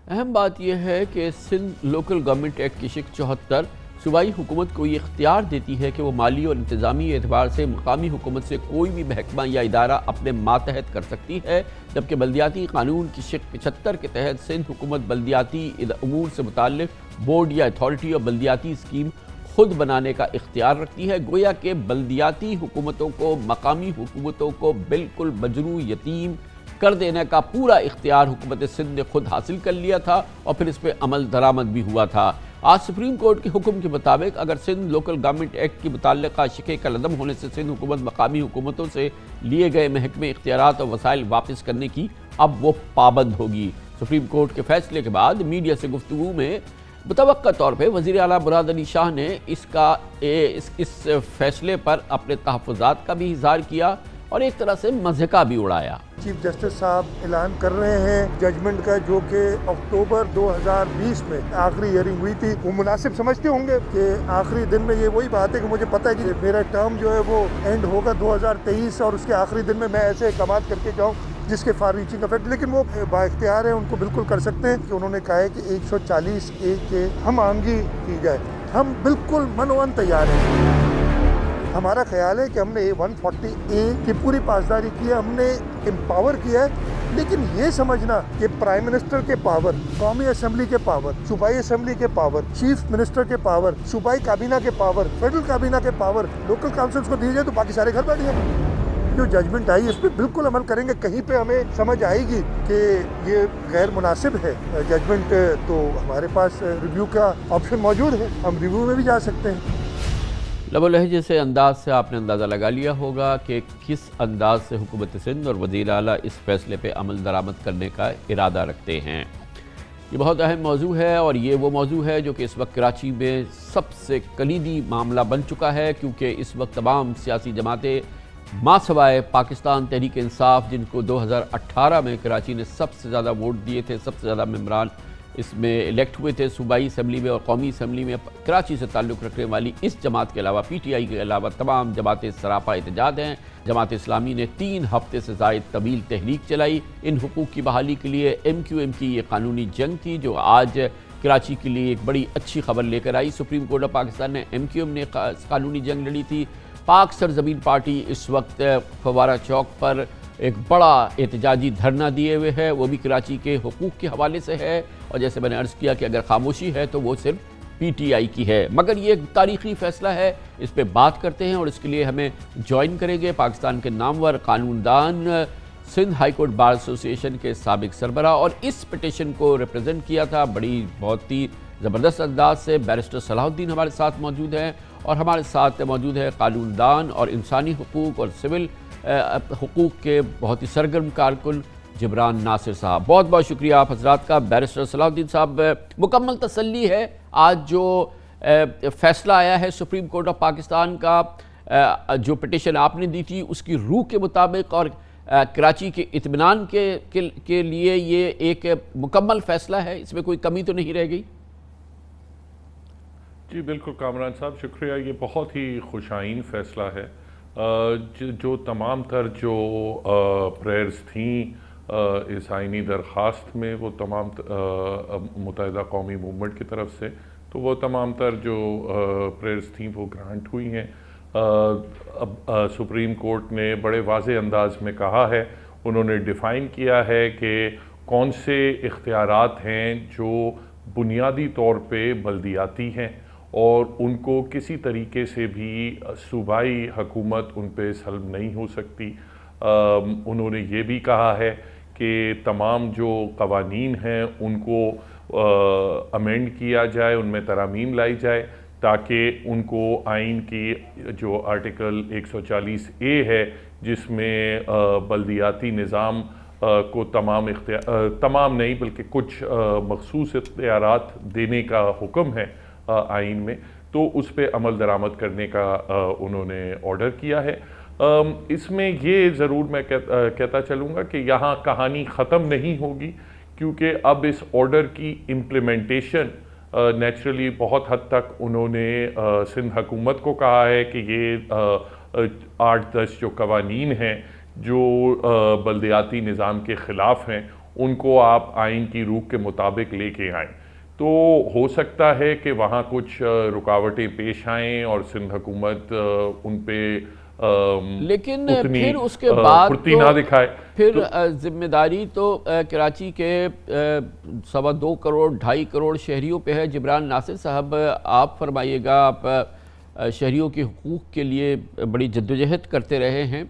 اہم بات یہ ہے کہ سندھ لوکل گورنمنٹ ایکٹ کی شق 74 صوبائی حکومت کو یہ اختیار دیتی ہے کہ وہ مالی اور انتظامی اعتبار سے مقامی حکومت سے کوئی بھی محکمہ یا ادارہ اپنے ماتحت کر سکتی ہے، جبکہ بلدیاتی قانون کی شق 75 کے تحت سندھ حکومت بلدیاتی امور سے متعلق بورڈ یا اتھارٹی اور بلدیاتی اسکیم خود بنانے کا اختیار رکھتی ہے۔ گویا کہ بلدیاتی حکومتوں کو مقامی حکومتوں کو بالکل مجروح یتیم کر دینے کا پورا اختیار حکومت سندھ نے خود حاصل کر لیا تھا اور پھر اس پہ عمل درآمد بھی ہوا تھا۔ آج سپریم کورٹ کے حکم کے مطابق اگر سندھ لوکل گورنمنٹ ایکٹ کی متعلقہ شقیں کالعدم ہونے سے سندھ حکومت مقامی حکومتوں سے لیے گئے محکمے اختیارات اور وسائل واپس کرنے کی اب وہ پابند ہوگی۔ سپریم کورٹ کے فیصلے کے بعد میڈیا سے گفتگو میں متوقع طور پہ وزیر اعلیٰ مراد علی شاہ نے اس فیصلے پر اپنے تحفظات کا بھی اظہار کیا اور ایک طرح سے مزے کا بھی اڑایا۔ چیف جسٹس صاحب اعلان کر رہے ہیں ججمنٹ کا، جو کہ اکتوبر 2020 میں آخری ہیئرنگ ہوئی تھی، وہ مناسب سمجھتے ہوں گے کہ آخری دن میں یہ وہی بات ہے کہ مجھے پتہ ہے کہ میرا ٹرم جو ہے وہ اینڈ ہوگا 2023 اور اس کے آخری دن میں ایسے اقدامات کر کے جاؤں جس کے فار ریچنگ افیکٹ، لیکن وہ با اختیار ہیں، ان کو بالکل کر سکتے ہیں کہ انہوں نے کہا ہے کہ 140A کے ہم آہنگی کی جائے۔ ہم بالکل منوان تیار ہیں۔ ہمارا خیال ہے کہ ہم نے 140A کی پوری پاسداری کی ہے، ہم نے امپاور کیا ہے، لیکن یہ سمجھنا کہ پرائم منسٹر کے پاور، قومی اسمبلی کے پاور، صوبائی اسمبلی کے پاور، چیف منسٹر کے پاور، صوبائی کابینہ کے پاور، فیڈرل کابینہ کے پاور لوکل کاؤنسلز کو دی جائے تو باقی سارے گھر بیٹھ جائیں۔ جو ججمنٹ آئی اس پہ بالکل عمل کریں گے، کہیں پہ ہمیں سمجھ آئے گی کہ یہ غیر مناسب ہے ججمنٹ، تو ہمارے پاس ریویو کا آپشن موجود ہے، ہم ریویو میں بھی جا سکتے ہیں۔ لب و لہجے سے انداز سے آپ نے اندازہ لگا لیا ہوگا کہ کس انداز سے حکومت سندھ اور وزیر اعلیٰ اس فیصلے پہ عمل درآمد کرنے کا ارادہ رکھتے ہیں۔ یہ بہت اہم موضوع ہے اور یہ وہ موضوع ہے جو کہ اس وقت کراچی میں سب سے کلیدی معاملہ بن چکا ہے، کیونکہ اس وقت تمام سیاسی جماعتیں ماں سوائے پاکستان تحریک انصاف، جن کو 2018 میں کراچی نے سب سے زیادہ ووٹ دیے تھے، سب سے زیادہ ممبران اس میں الیکٹ ہوئے تھے صوبائی اسمبلی میں اور قومی اسمبلی میں، کراچی سے تعلق رکھنے والی اس جماعت کے علاوہ پی ٹی آئی کے علاوہ تمام جماعتیں سراپا احتجاج ہیں۔ جماعت اسلامی نے 3 ہفتے سے زائد طویل تحریک چلائی ان حقوق کی بحالی کے لیے۔ ایم کیو ایم کی یہ قانونی جنگ تھی جو آج کراچی کے لیے ایک بڑی اچھی خبر لے کر آئی۔ سپریم کورٹ آف پاکستان نے ایم کیو ایم نے قانونی جنگ لڑی تھی۔ پاک سرزمین پارٹی اس وقت فوارہ چوک پر ایک بڑا احتجاجی دھرنا دیے ہوئے ہے، وہ بھی کراچی کے حقوق کے حوالے سے ہے، اور جیسے میں نے عرض کیا کہ اگر خاموشی ہے تو وہ صرف پی ٹی آئی کی ہے، مگر یہ ایک تاریخی فیصلہ ہے، اس پہ بات کرتے ہیں اور اس کے لیے ہمیں جوائن کریں گے پاکستان کے نامور قانون دان، سندھ ہائی کورٹ بار ایسوسی ایشن کے سابق سربراہ اور اس پٹیشن کو ریپرزینٹ کیا تھا بہت ہی زبردست انداز سے، بیرسٹر صلاح الدین ہمارے ساتھ موجود ہیں، اور ہمارے ساتھ موجود ہے قانون دان اور انسانی حقوق اور سول حقوق کے بہت ہی سرگرم کارکن جبران ناصر صاحب۔ بہت بہت شکریہ آپ حضرات کا۔ بیرسٹر صلاح الدین صاحب، مکمل تسلی ہے آج جو فیصلہ آیا ہے سپریم کورٹ آف پاکستان کا، جو پٹیشن آپ نے دی تھی اس کی روح کے مطابق اور کراچی کے اطمینان کے لیے یہ ایک مکمل فیصلہ ہے، اس میں کوئی کمی تو نہیں رہ گئی؟ جی بالکل کامران صاحب، شکریہ۔ یہ بہت ہی خوشائن فیصلہ ہے۔ جو تمام تر جو پریئرز تھیں اس آئینی درخواست میں، وہ تمام متحدہ قومی موومنٹ کی طرف سے، تو وہ تمام تر جو پریئرز تھیں وہ گرانٹ ہوئی ہیں۔ سپریم کورٹ نے بڑے واضح انداز میں کہا ہے، انہوں نے ڈیفائن کیا ہے کہ کون سے اختیارات ہیں جو بنیادی طور پہ بلدیاتی ہیں اور ان کو کسی طریقے سے بھی صوبائی حکومت ان پہ سلب نہیں ہو سکتی۔ انہوں نے یہ بھی کہا ہے کہ تمام جو قوانین ہیں ان کو امینڈ کیا جائے، ان میں ترامیم لائی جائے تاکہ ان کو آئین کی جو آرٹیکل 140A ہے جس میں بلدیاتی نظام کو تمام نہیں بلکہ کچھ مخصوص اختیارات دینے کا حکم ہے آئین میں، تو اس پہ عمل درآمد کرنے کا انہوں نے آرڈر کیا ہے۔ اس میں یہ ضرور میں کہتا چلوں گا کہ یہاں کہانی ختم نہیں ہوگی، کیونکہ اب اس آرڈر کی امپلیمنٹیشن نیچرلی بہت حد تک انہوں نے سندھ حکومت کو کہا ہے کہ یہ 8-10 جو قوانین ہیں جو بلدیاتی نظام کے خلاف ہیں ان کو آپ آئین کی روح کے مطابق لے کے آئیں۔ تو ہو سکتا ہے کہ وہاں کچھ رکاوٹیں پیش آئیں اور سندھ حکومت ان پہ لیکن پھر اس کے بعد نہ دکھائے، پھر ذمہ داری تو کراچی کے 2.25 کروڑ 2.5 کروڑ شہریوں پہ ہے۔ جبران ناصر صاحب، آپ فرمائیے گا، آپ شہریوں کے حقوق کے لیے بڑی جدوجہد کرتے رہے ہیں،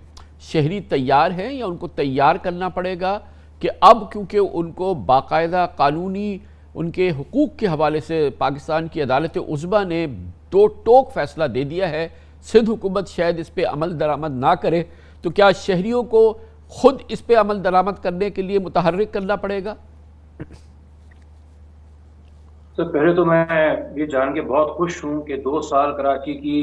شہری تیار ہیں یا ان کو تیار کرنا پڑے گا کہ اب کیونکہ ان کو باقاعدہ قانونی ان کے حقوق کے حوالے سے پاکستان کی عدالت عظمیٰ نے 2 ٹوک فیصلہ دے دیا ہے، سندھ حکومت شاید اس پہ عمل درآمد نہ کرے، تو کیا شہریوں کو خود اس پہ عمل درآمد کرنے کے لیے متحرک کرنا پڑے گا؟ سر پہلے تو میں یہ جان کے بہت خوش ہوں کہ 2 سال کراچی کی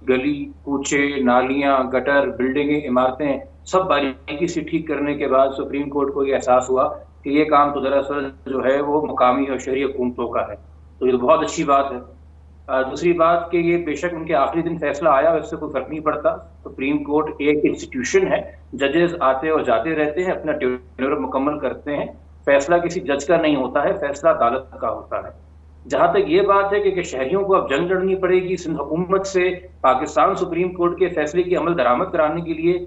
گلی کوچے نالیاں گٹر بلڈنگیں عمارتیں سب باریکی سے ٹھیک کرنے کے بعد سپریم کورٹ کو یہ احساس ہوا کہ یہ کام تو دراصل جو ہے وہ مقامی اور شہری حکومتوں کا ہے، تو یہ بہت اچھی بات ہے۔ دوسری بات کہ یہ بے شک ان کے آخری دن فیصلہ آیا، اس سے کوئی فرق نہیں پڑتا۔ سپریم کورٹ ایک انسٹیٹیوشن ہے، ججز آتے اور جاتے رہتے ہیں، اپنا ٹینیور مکمل کرتے ہیں، فیصلہ کسی جج کا نہیں ہوتا ہے، فیصلہ عدالت کا ہوتا ہے۔ جہاں تک یہ بات ہے کہ شہریوں کو اب جنگ لڑنی پڑے گی سندھ حکومت سے پاکستان سپریم کورٹ کے فیصلے کی عمل درآمد کرانے کے لیے،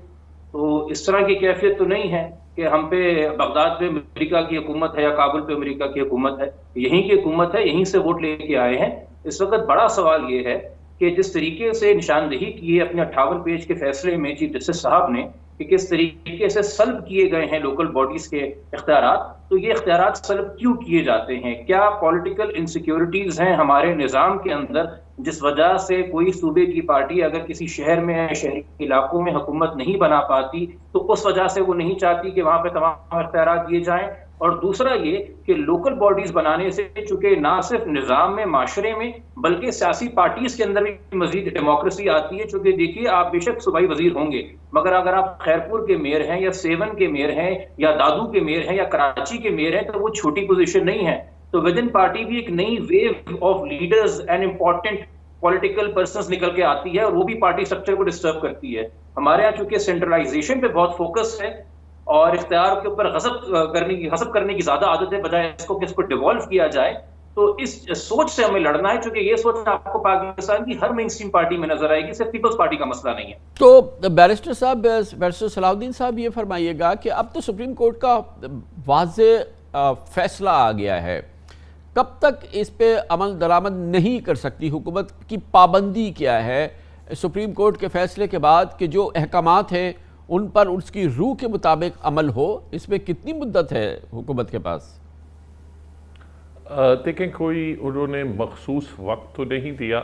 تو اس طرح کی کیفیت تو نہیں ہے کہ ہم پہ بغداد پہ امریکہ کی حکومت ہے یا کابل پہ امریکہ کی حکومت ہے، یہیں کی حکومت ہے، یہیں سے ووٹ لے کے آئے ہیں۔ اس وقت بڑا سوال یہ ہے کہ جس طریقے سے نشاندہی کی ہے اپنے 58 پیج کے فیصلے میں چیف جسٹس صاحب نے کہ کس طریقے سے سلب کیے گئے ہیں لوکل باڈیز کے اختیارات، تو یہ اختیارات سلب کیوں کیے جاتے ہیں؟ کیا پولیٹیکل انسیکیورٹیز ہیں ہمارے نظام کے اندر جس وجہ سے کوئی صوبے کی پارٹی اگر کسی شہر میں شہری علاقوں میں حکومت نہیں بنا پاتی تو اس وجہ سے وہ نہیں چاہتی کہ وہاں پہ تمام اختیارات دیے جائیں. اور دوسرا یہ کہ لوکل باڈیز بنانے سے چونکہ نہ صرف نظام میں معاشرے میں بلکہ سیاسی پارٹیز کے اندر بھی مزید ڈیموکریسی آتی ہے. چونکہ دیکھیے آپ بے شک صوبائی وزیر ہوں گے مگر اگر آپ خیرپور کے میئر ہیں یا سیون کے میئر ہیں یا دادو کے میئر ہیں یا کراچی کے میئر ہیں تو وہ چھوٹی پوزیشن نہیں ہے. تو ود ان پارٹی بھی ایک نئی wave of leaders and important political persons نکل کے آتی ہے اور وہ بھی پارٹی سٹرکچر کو ڈسٹرب کرتی ہے. ہمارے یہاں چونکہ سینٹرلائزیشن پہ بہت فوکس ہے اور اختیار کے اوپر غصب کرنے کی زیادہ عادت ہے بجائے اس کو کہ اس کو ڈیوالو کیا جائے. تو اس سوچ سے ہمیں لڑنا ہے چونکہ یہ سوچ آپ کو پاکستان کی ہر مین اسٹریم پارٹی میں نظر آئے گی, صرف پیپلز پارٹی کا مسئلہ نہیں ہے. تو بیرسٹر صلاح الدین صاحب یہ فرمائیے گا کہ اب تو سپریم کورٹ کا واضح فیصلہ آ گیا ہے, کب تک اس پہ عمل درآمد نہیں کر سکتی حکومت کی پابندی کیا ہے سپریم کورٹ کے فیصلے کے بعد کہ جو احکامات ہیں ان پر اس کی روح کے مطابق عمل ہو؟ اس میں کتنی مدت ہے حکومت کے پاس؟ دیکھیں کوئی انہوں نے مخصوص وقت تو نہیں دیا.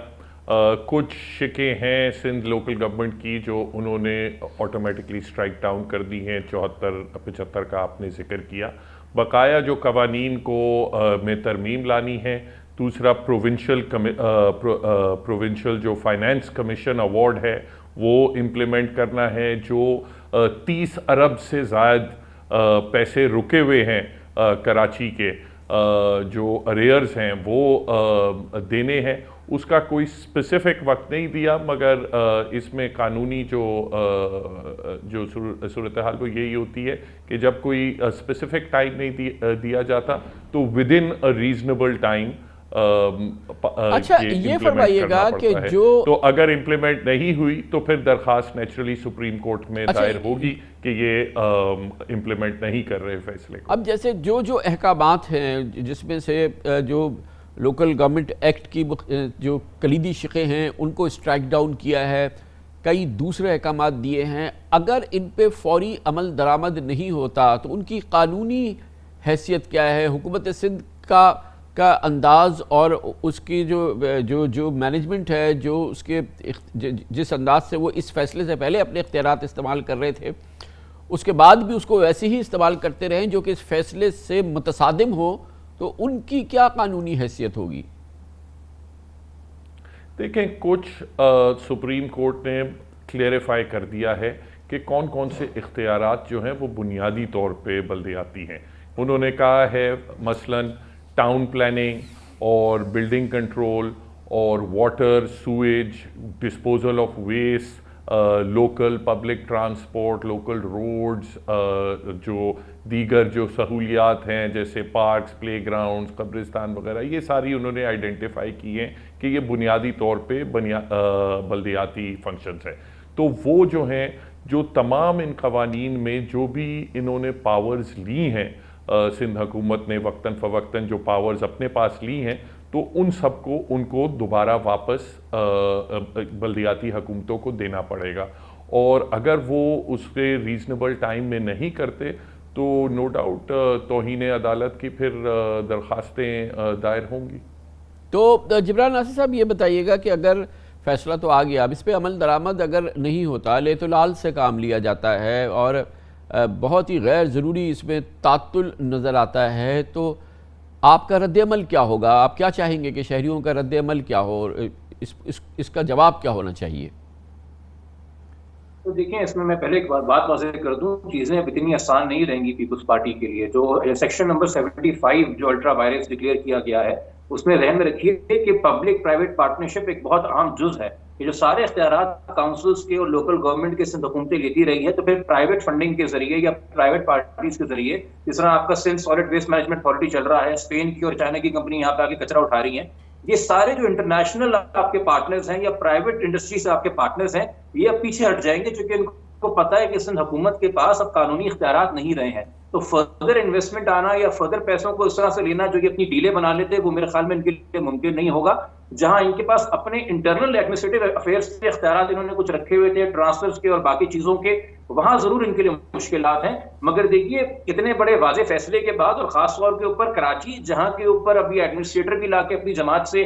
کچھ شکیں ہیں سندھ لوکل گورنمنٹ کی جو انہوں نے آٹومیٹکلی سٹرائک ڈاؤن کر دی ہیں, 74-75 کا آپ نے ذکر کیا. بقایا جو قوانین کو میں ترمیم لانی ہے, دوسرا پروونشل جو فائنانس کمیشن ایوارڈ ہے وہ امپلیمنٹ کرنا ہے, جو 30 ارب سے زائد پیسے رکے ہوئے ہیں کراچی کے جو ارریئرز ہیں وہ دینے ہیں. اس کا کوئی اسپیسیفک وقت نہیں دیا مگر اس میں قانونی جو صورتحال وہ یہی ہوتی ہے کہ جب کوئی اسپیسیفک ٹائم نہیں دیا جاتا تو with in a reasonable time اچھا یہ فرمائیے گا کہ جو تو اگر امپلیمنٹ نہیں ہوئی تو پھر درخواست نیچرلی سپریم کورٹ میں دائر ہوگی کہ یہ امپلیمنٹ نہیں کر رہے فیصلے کو. اب جیسے جو احکامات ہیں جس میں سے جو لوکل گورنمنٹ ایکٹ کی جو کلیدی شقیں ہیں ان کو اسٹرائک ڈاؤن کیا ہے, کئی دوسرے احکامات دیے ہیں, اگر ان پہ فوری عمل درآمد نہیں ہوتا تو ان کی قانونی حیثیت کیا ہے؟ حکومت سندھ کا انداز اور اس کی جو مینجمنٹ ہے, جو اس کے جس انداز سے وہ اس فیصلے سے پہلے اپنے اختیارات استعمال کر رہے تھے اس کے بعد بھی اس کو ویسے ہی استعمال کرتے رہیں جو کہ اس فیصلے سے متصادم ہو, تو ان کی کیا قانونی حیثیت ہوگی؟ دیکھیں کچھ سپریم کورٹ نے کلیریفائی کر دیا ہے کہ کون کون سے اختیارات جو ہیں وہ بنیادی طور پہ بلدیاتی ہیں. انہوں نے کہا ہے مثلاً ٹاؤن پلاننگ اور بلڈنگ کنٹرول اور water sewage disposal of waste, local public transport, local roads, جو دیگر جو سہولیات ہیں جیسے پارکس, پلے گراؤنڈز, قبرستان وغیرہ, یہ ساری انہوں نے آئیڈینٹیفائی کی ہیں کہ یہ بنیادی طور پہ بلدیاتی فنکشنز ہیں. تو وہ جو ہیں جو تمام ان قوانین میں جو بھی انہوں نے پاورز لی ہیں سندھ حکومت نے وقتاً فوقتاً جو پاورز اپنے پاس لی ہیں تو ان سب کو ان کو دوبارہ واپس بلدیاتی حکومتوں کو دینا پڑے گا, اور اگر وہ اس کے ریزنیبل ٹائم میں نہیں کرتے تو نو ڈاؤٹ توہین عدالت کی پھر درخواستیں دائر ہوں گی. تو جبران ناصر صاحب یہ بتائیے گا کہ اگر فیصلہ تو آ گیا, اب اس پہ عمل درآمد اگر نہیں ہوتا, لیت و لال سے کام لیا جاتا ہے اور بہت ہی غیر ضروری اس میں تعطل نظر آتا ہے, تو آپ کا رد عمل کیا ہوگا؟ آپ کیا چاہیں گے کہ شہریوں کا رد عمل کیا ہو اور اس کا جواب کیا ہونا چاہیے؟ تو دیکھیں اس میں پہلے ایک بات واضح کر دوں, چیزیں اب اتنی آسان نہیں رہیں گی پیپلز پارٹی کے لیے. جو سیکشن نمبر 75 جو الٹرا وائرس ڈکلیئر کیا گیا ہے اس میں ذہن میں رکھیے کہ پبلک پرائیویٹ پارٹنرشپ ایک بہت اہم جز ہے. یہ جو سارے اختیارات کاؤنسلز کے اور لوکل گورنمنٹ کے سندھ حکومتیں لیتی رہی ہے تو پھر پرائیویٹ فنڈنگ کے ذریعے یا پرائیویٹ پارٹیز کے ذریعے, جس طرح آپ کا Sindh solid waste management authority چل رہا ہے, اسپین کی اور چائنا کی کمپنی یہاں پہ آ کے کچرا اٹھا رہی ہیں, یہ سارے جو انٹرنیشنل آپ کے پارٹنرز ہیں یا پرائیویٹ انڈسٹری سے آپ کے پارٹنرز ہیں یہ اب پیچھے ہٹ جائیں گے چونکہ ان کو پتہ ہے کہ سندھ حکومت کے پاس اب قانونی اختیارات نہیں رہے ہیں. تو فردر انویسٹمنٹ آنا یا فردر پیسوں کو اس طرح سے لینا جو یہ اپنی ڈیلیں بنا لیتے وہ میرے خیال میں ان کے لیے ممکن نہیں ہوگا. جہاں ان کے پاس اپنے انٹرنل ایڈمنسٹریٹو افیئرس کے اختیارات انہوں نے کچھ رکھے ہوئے تھے ٹرانسفرز کے اور باقی چیزوں کے, وہاں ضرور ان کے لیے مشکلات ہیں. مگر دیکھیے اتنے بڑے واضح فیصلے کے بعد اور خاص طور کے اوپر کراچی جہاں کے اوپر ابھی ایڈمنسٹریٹر بھی لا کے اپنی جماعت سے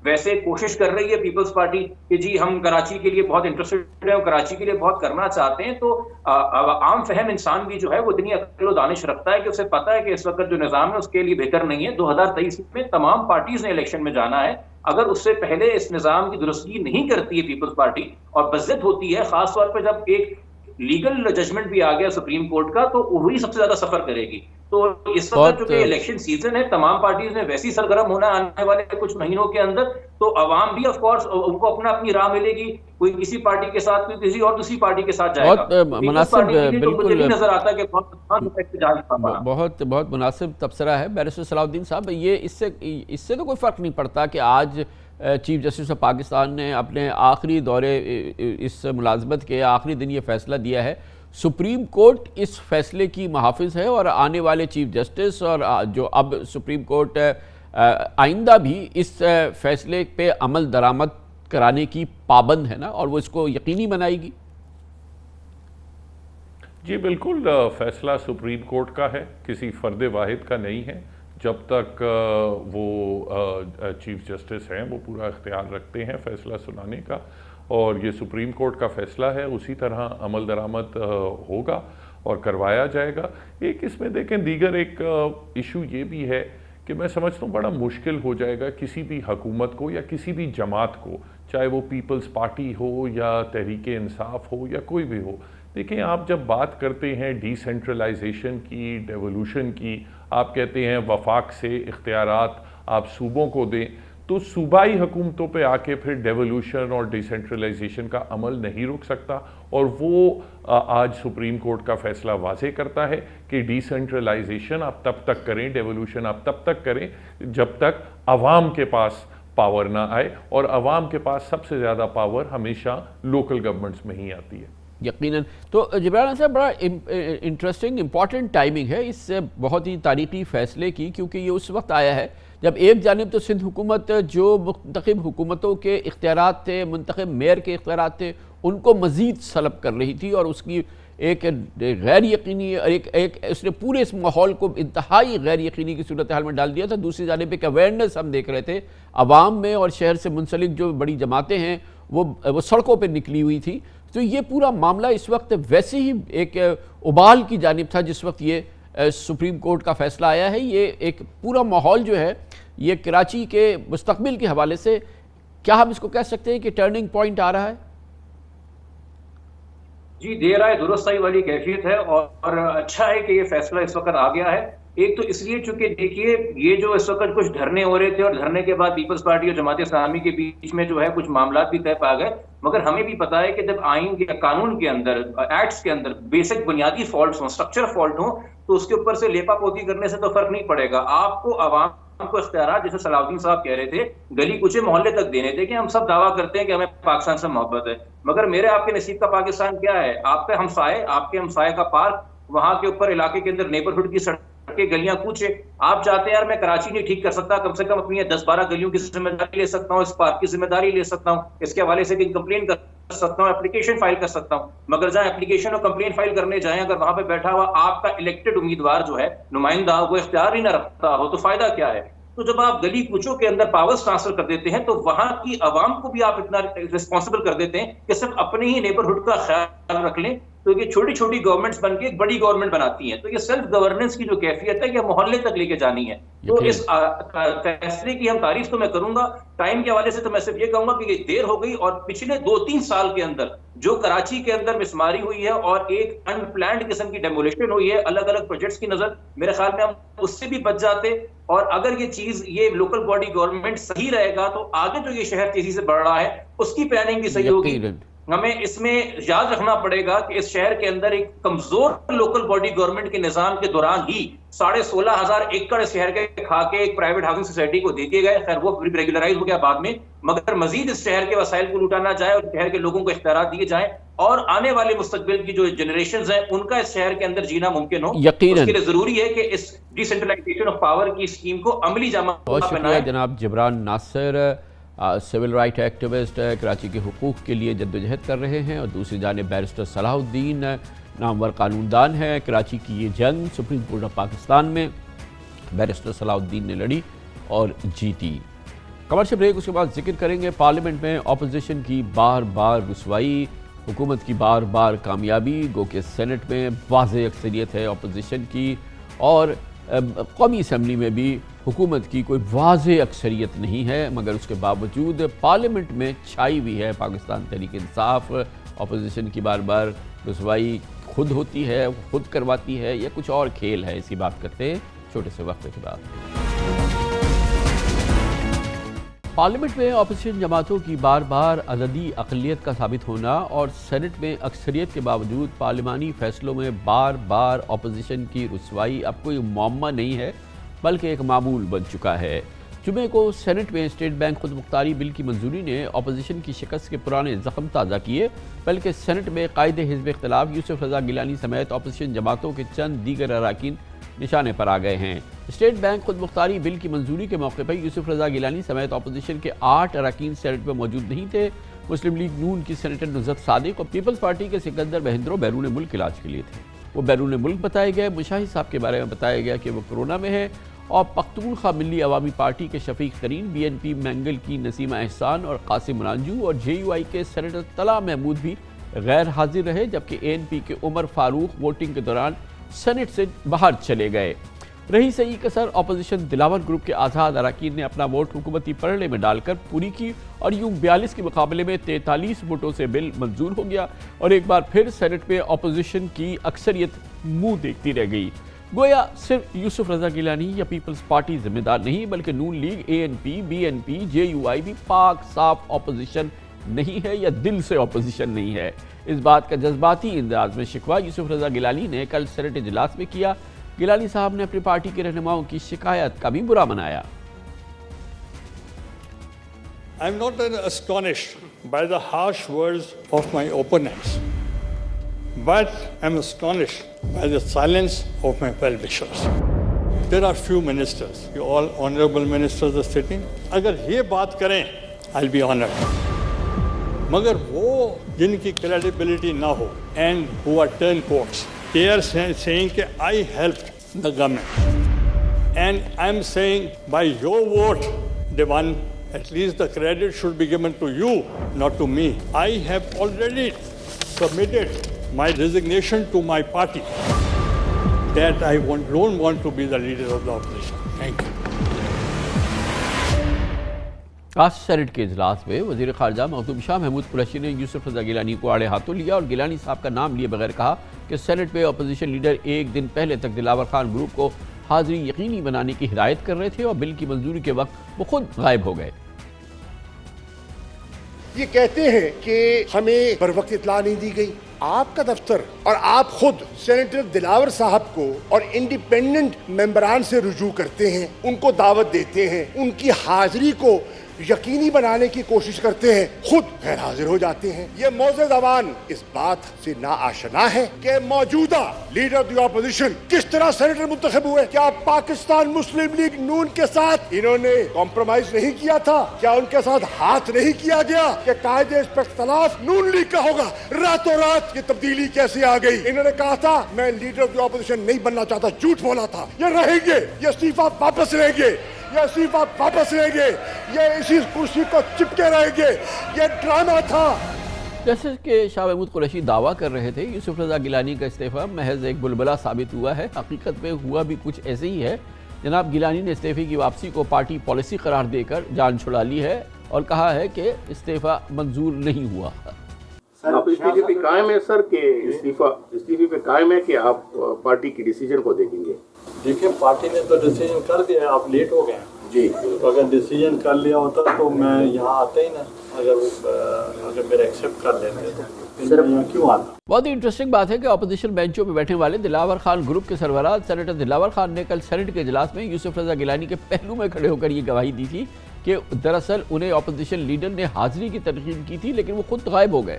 ویسے کوشش کر رہی ہے پیپلز پارٹی کہ جی ہم کراچی کے لیے بہت انٹرسٹڈ ہیں اور کراچی کے لیے بہت کرنا چاہتے ہیں، تو عام فہم انسان بھی جو ہے وہ اتنی عقل و دانش رکھتا ہے کہ اسے پتہ ہے کہ اس وقت جو نظام ہے اس کے لیے بہتر نہیں ہے۔ 2023 میں تمام پارٹیز نے الیکشن میں جانا ہے، اگر اس سے پہلے اس نظام کی درستگی نہیں کرتی ہے پیپلز پارٹی اور بضد ہوتی ہے، خاص طور پہ جب ایک لیگل ججمنٹ بھی آ گیا سپریم کورٹ کا، تو وہی سب سے زیادہ سفر کرے گی۔ تو اس وقت جو کہ الیکشن سیزن ہے، تمام پارٹیز نے ویسی سرگرم ہونا آنے والے کچھ مہینوں کے اندر، تو عوام بھی آف کورس ان کو اپنی راہ ملے گی، کوئی کسی پارٹی کے ساتھ، کوئی کسی اور دوسری پارٹی کے ساتھ جائے گا۔ بہت مناسب، بالکل نظر آتا ہے کہ بہت مناسب تبصرہ ہے بیرسٹر صلاح الدین صاحب۔ یہ اس سے تو کوئی فرق نہیں پڑتا کہ آج چیف جسٹس آف پاکستان نے اپنے آخری دورے اس ملازمت کے آخری دن یہ فیصلہ دیا ہے، سپریم کورٹ اس فیصلے کی محافظ ہے اور آنے والے چیف جسٹس اور جو اب سپریم کورٹ آئندہ بھی اس فیصلے پہ عمل درآمد کرانے کی پابند ہے نا، اور وہ اس کو یقینی بنائے گی۔ جی بالکل، فیصلہ سپریم کورٹ کا ہے، کسی فرد واحد کا نہیں ہے۔ جب تک وہ چیف جسٹس ہیں وہ پورا اختیار رکھتے ہیں فیصلہ سنانے کا، اور یہ سپریم کورٹ کا فیصلہ ہے، اسی طرح عمل درآمد ہوگا اور کروایا جائے گا۔ ایک اس میں دیکھیں دیگر ایک ایشو یہ بھی ہے کہ میں سمجھتا ہوں بڑا مشکل ہو جائے گا کسی بھی حکومت کو یا کسی بھی جماعت کو، چاہے وہ پیپلز پارٹی ہو یا تحریک انصاف ہو یا کوئی بھی ہو۔ دیکھیں آپ جب بات کرتے ہیں ڈی سینٹرلائزیشن کی، ڈیولوشن کی، آپ کہتے ہیں وفاق سے اختیارات آپ صوبوں کو دیں، تو صوبائی حکومتوں پہ آ کے پھر ڈیولوشن اور ڈی سینٹرلائزیشن کا عمل نہیں رک سکتا، اور وہ آج سپریم کورٹ کا فیصلہ واضح کرتا ہے کہ ڈی سینٹرلائزیشن آپ تب تک کریں، ڈیولوشن آپ تب تک کریں جب تک عوام کے پاس پاور نہ آئے، اور عوام کے پاس سب سے زیادہ پاور ہمیشہ لوکل گورنمنٹس میں ہی آتی ہے۔ یقیناً۔ تو جبران صاحب، بڑا انٹرسٹنگ امپورٹنٹ ٹائمنگ ہے اس سے بہت ہی تاریخی فیصلے کی، کیونکہ یہ اس وقت آیا ہے جب ایک جانب تو سندھ حکومت جو منتخب حکومتوں کے اختیارات تھے، منتخب میئر کے اختیارات تھے، ان کو مزید سلب کر رہی تھی، اور اس کی ایک غیر یقینی اس نے پورے اس ماحول کو انتہائی غیر یقینی کی صورتحال میں ڈال دیا تھا۔ دوسری جانب ایک اویئرنیس ہم دیکھ رہے تھے عوام میں، اور شہر سے منسلک جو بڑی جماعتیں ہیں وہ سڑکوں پہ نکلی ہوئی تھی۔ تو یہ پورا معاملہ اس وقت ویسے ہی ایک ابال کی جانب تھا جس وقت یہ سپریم کورٹ کا فیصلہ آیا ہے۔ یہ ایک پورا ماحول جو ہے یہ کراچی کے مستقبل کے حوالے سے، کیا ہم اس کو کہہ سکتے ہیں کہ ٹرننگ پوائنٹ آ رہا ہے؟ جی، دیر آئے درست آئی والی کیفیت ہے، اور اچھا ہے کہ یہ فیصلہ اس وقت آ گیا ہے۔ ایک تو اس لیے چونکہ دیکھیے یہ جو اس وقت کچھ دھرنے ہو رہے تھے، اور دھرنے کے بعد پیپلز پارٹی اور جماعت اسلامی کے بیچ میں جو ہے کچھ معاملات بھی طے پا گئے، مگر ہمیں بھی پتا ہے کہ جب آئین کے قانون کے اندر، ایکٹس کے اندر بیسک بنیادی فالٹس ہوں، اسٹرکچر فالٹ ہوں، تو اس کے اوپر سے لیپا پوتی کرنے سے تو فرق نہیں پڑے گا۔ آپ کو عوام کو اختیارات، جیسے صلاح الدین صاحب کہہ رہے تھے، گلی کوچے محلے تک دینے تھے، کہ ہم سب دعویٰ کرتے ہیں کہ ہمیں پاکستان سے محبت ہے، مگر میرے آپ کے نصیب کا پاکستان کیا ہے؟ آپ کے ہمسائے کا پارک، وہاں کے اوپر علاقے کے اندر نیبرہڈ کی سڑکیں، گلیاں کوچے۔ آپ چاہتے ہیں یار میں کراچی نہیں ٹھیک کر سکتا، کم سے کم اپنی 10-12 گلیوں کی ذمہ داری لے سکتا ہوں، اس پارک کی ذمہ داری لے سکتا ہوں، اس کے حوالے سے کمپلین کر سکتا ہوں، اپلیکیشن فائل کر سکتا ہوں، مگر جہاں اپلیکیشن اور کمپلین فائل کرنے جائیں، اگر وہاں پہ بیٹھا ہوا آپ کا الیکٹڈ امیدوار جو ہے، نمائندہ، وہ اختیار ہی نہ رکھتا ہو، تو فائدہ کیا ہے؟ تو جب آپ گلی کوچوں کے اندر پاورز ٹرانسفر کر دیتے ہیں، تو وہاں کی عوام کو بھی آپ اتنا ریسپانسبل کر دیتے ہیں کہ صرف اپنے ہی نیبرہڈ کا خیال رکھ لیں، تو یہ چھوٹی چھوٹی گورنمنٹس بن کے ایک بڑی گورنمنٹ بناتی ہیں۔ تو یہ سیلف گورننس کی جو کیفیت ہے، یہ محلے تک لے کے جانی ہے۔ تو اس فیصلے کی ہم تعریف تو میں کروں گا، ٹائم کے حوالے سے تو میں صرف یہ کہوں گا کہ یہ دیر ہو گئی، اور پچھلے 2-3 سال کے اندر جو کراچی کے اندر مسماری ہوئی ہے اور ایک ان پلانڈ قسم کی ڈیمولیشن ہوئی ہے الگ الگ پروجیکٹس کی نظر، میرے خیال میں ہم اس سے بھی بچ جاتے، اور اگر یہ چیز، یہ لوکل باڈی گورنمنٹ صحیح رہے گا، تو آگے جو یہ شہر تیزی سے بڑھ رہا ہے اس کی پلاننگ بھی صحیح ہوگی۔ ہمیں اس میں یاد رکھنا پڑے گا کہ اس شہر کے اندر ایک کمزور لوکل باڈی گورنمنٹ کے نظام کے دوران ہی 16,500 ایکڑ اس شہر کے کھا کے ایک پرائیویٹ ہاؤسنگ سوسائٹی کو دے دیے گئے، خیر وہ ریگولرائز ہو گیا بعد میں، مگر مزید اس شہر کے وسائل کو لوٹا نہ جائے اور شہر کے لوگوں کو اختیارات دیے جائیں، اور آنے والے مستقبل کی جو جنریشنز ہیں ان کا اس شہر کے اندر جینا ممکن ہو۔ اس کے لیے ضروری ہے کہ اس ڈی سینٹرلائزیشن آف پاور کی اسکیم کو عملی جامہ بہت شکریہ جناب جبران ناصر، سول رائٹ ایکٹیوسٹ، کراچی کے حقوق کے لیے جدوجہد کر رہے ہیں، اور دوسری جانب بیرسٹر صلاح الدین نامور قانون دان ہے۔ کراچی کی یہ جنگ سپریم کورٹ آف پاکستان میں بیرسٹر صلاح الدین نے لڑی اور جیتی۔ کمرشل بریک، اس کے بعد ذکر کریں گے پارلیمنٹ میں اپوزیشن کی بار بار رسوائی، حکومت کی بار بار کامیابی، گو کہ سینٹ میں واضح اکثریت ہے اپوزیشن کی، اور قومی اسمبلی میں بھی حکومت کی کوئی واضح اکثریت نہیں ہے، مگر اس کے باوجود پارلیمنٹ میں چھائی ہوئی ہے پاکستان تحریک انصاف۔ اپوزیشن کی بار بار رسوائی خود ہوتی ہے، خود کرواتی ہے، یا کچھ اور کھیل ہے، اس کی بات کرتے ہیں چھوٹے سے وقفے کے بعد۔ پارلیمنٹ میں اپوزیشن جماعتوں کی بار بار عددی اقلیت کا ثابت ہونا اور سینٹ میں اکثریت کے باوجود پارلیمانی فیصلوں میں بار بار اپوزیشن کی رسوائی اب کوئی معمہ نہیں ہے بلکہ ایک معمول بن چکا ہے۔ جمعے کو سینٹ میں اسٹیٹ بینک خود مختاری بل کی منظوری نے اپوزیشن کی شکست کے پرانے زخم تازہ کیے، بلکہ سینٹ میں قائد حزب اختلاف یوسف رضا گیلانی سمیت اپوزیشن جماعتوں کے چند دیگر اراکین نشانے پر آ گئے ہیں۔ اسٹیٹ بینک خود مختاری بل کی منظوری کے موقع پر یوسف رضا گیلانی سمیت اپوزیشن کے 8 اراکین سینٹ میں موجود نہیں تھے۔ مسلم لیگ نون کی سینیٹر نصرت صادق اور پیپلز پارٹی کے سکندر مہندرو بیرون ملک علاج کے لیے تھے۔ وہ بیرون ملک بتائے گئے۔ مشاہد صاحب کے بارے میں بتایا گیا کہ وہ کورونا میں ہے، اور پختونخوا ملی عوامی پارٹی کے شفیق ترین، بی این پی مینگل کی نسیمہ احسان اور قاسم رانجو اور جے یو آئی کے سینیٹر طلعت محمود بھی غیر حاضر رہے، جبکہ اے این پی کے عمر فاروق ووٹنگ کے دوران سینٹ سے باہر چلے گئے۔ رہی صحیح کسر اپوزیشن دلاور گروپ کے آزاد اراکین نے اپنا ووٹ حکومتی پرڑے میں ڈال کر پوری کی، اور یوں 42 کے مقابلے میں 43 ووٹوں سے بل منظور ہو گیا، اور ایک بار پھر سینٹ میں اپوزیشن کی اکثریت منہ دیکھتی رہ گئی۔ گویا صرف یوسف رضا گیلانی یا پیپلز پارٹی ذمہ دار نہیں، بلکہ Noon League, A N P, B N P, J U I بھی پاک صاف اپوزیشن نہیں ہے یا دل سے اپوزیشن نہیں ہے۔ اس بات کا جذباتی انداز میں شکوہ یوسف رضا گیلانی نے کل سینٹ اجلاس میں کیا۔ گیلانی صاحب نے اپنی پارٹی کے رہنماؤں کی شکایت کا بھی برا منایا۔ I am not astonished by the harsh words of my opponents, but I am astonished by the silence of my well-wishers. There are few ministers, you all honorable ministers are sitting. اگر یہ بات کریں, I'll be honored. مگر وہ جن کی credibility نہ ہو and who are turncoats, they are saying کہ I helped the government. And I'm saying by your vote, they won. At least the credit should be given to you, not to me. I have already submitted my resignation to my party that I don't want to be the leader of the opposition. Thank you. آج سینٹ کے اجلاس میں وزیر خارجہ مخدوم شاہ محمود قریشی نے یوسف رضا گیلانی کو آڑے ہاتھوں لیا اور گیلانی صاحب کا نام لیے بغیر کہا کہ سینٹ میں اپوزیشن لیڈر ایک دن پہلے تک دلاور خان گروپ کو حاضری یقینی بنانے کی ہدایت کر رہے تھے اور بل کی منظوری کے وقت وہ خود غائب ہو گئے۔ یہ کہتے ہیں کہ ہمیں پر وقت اطلاع نہیں دی گئی۔ آپ کا دفتر اور آپ خود سینیٹر دلاور صاحب کو اور انڈیپینڈنٹ ممبران سے رجوع کرتے ہیں، ان کو دعوت دیتے ہیں، ان کی حاضری کو یقینی بنانے کی کوشش کرتے ہیں، خود غیر حاضر ہو جاتے ہیں۔ یہ موزے زبان اس بات سے ناآشنا ہے کہ موجودہ لیڈر دی اپوزیشن کس طرح سینیٹر منتخب ہوئے۔ کیا پاکستان مسلم لیگ نون کے ساتھ انہوں نے کمپرومائز نہیں کیا تھا؟ کیا ان کے ساتھ ہاتھ نہیں کیا گیا کہ قائد حزب اختلاف نون لیگ کا ہوگا؟ راتوں رات یہ تبدیلی کیسے آ گئی؟ انہوں نے کہا تھا میں لیڈر دی اپوزیشن نہیں بننا چاہتا، جھوٹ بولا تھا۔ یہ رہیں گے، یہ استعفیٰ واپس لیں گے، یہ استعفیٰ واپس لیں گے، یہ اسی کرسی کو چپکے رہیں گے۔ یہ ڈرامہ تھا۔ جیسے کہ شاہ محمود قریشی دعویٰ کر رہے تھے، یوسف رضا گیلانی کا استعفیٰ محض ایک بلبلہ ثابت ہوا ہے۔ حقیقت میں ہوا بھی کچھ ایسے ہی ہے۔ جناب گیلانی نے استعفے کی واپسی کو پارٹی پالیسی قرار دے کر جان چھڑا لی ہے اور کہا ہے کہ استعفیٰ منظور نہیں ہوا۔ آپ استعفے پہ قائم ہے سر کہ استعفے پہ قائم ہے کہ آپ پارٹی کی ڈیسیجن کو دیکھیں گے؟ دیکھیں پارٹی نے تو ڈیسیجن کر دیا ہے، آپ لیٹ ہو گئے ہیں جی۔ تو اگر ڈیسیجن کر لیا ہوتا تو میں یہاں آتا ہی نا، اگر میرا ایکسیپٹ کر لیتے تو یہاں کیوں آتا۔ بہت ہی انٹرسٹنگ بات ہے کہ اپوزیشن بینچوں پہ بیٹھنے والے دلاور خان گروپ کے سربراہ سینیٹر دلاور خان نے کل سینٹ کے اجلاس میں یوسف رضا گیلانی کے پہلو میں کھڑے ہو کر یہ گواہی دی تھی کہ دراصل انہیں اپوزیشن لیڈر نے حاضری کی تلقین کی تھی لیکن وہ خود غائب ہو گئے۔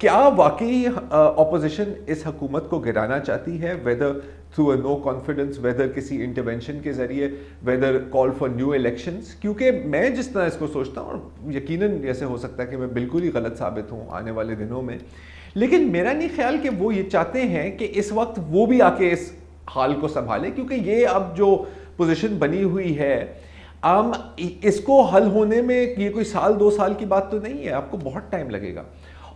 کیا واقعی اپوزیشن اس حکومت کو گرانا چاہتی ہے, whether through a no confidence, whether کسی انٹرونشن کے ذریعے, whether call for new elections? کیونکہ میں جس طرح اس کو سوچتا ہوں, اور یقیناً ایسے ہو سکتا ہے کہ میں بالکل ہی غلط ثابت ہوں آنے والے دنوں میں, لیکن میرا نہیں خیال کہ وہ یہ چاہتے ہیں کہ اس وقت وہ بھی آ کے اس حال کو سنبھالے, کیونکہ یہ اب جو پوزیشن بنی ہوئی ہے اس کو حل ہونے میں یہ کوئی سال 2 سال کی بات تو نہیں ہے, آپ کو بہت ٹائم لگے گا.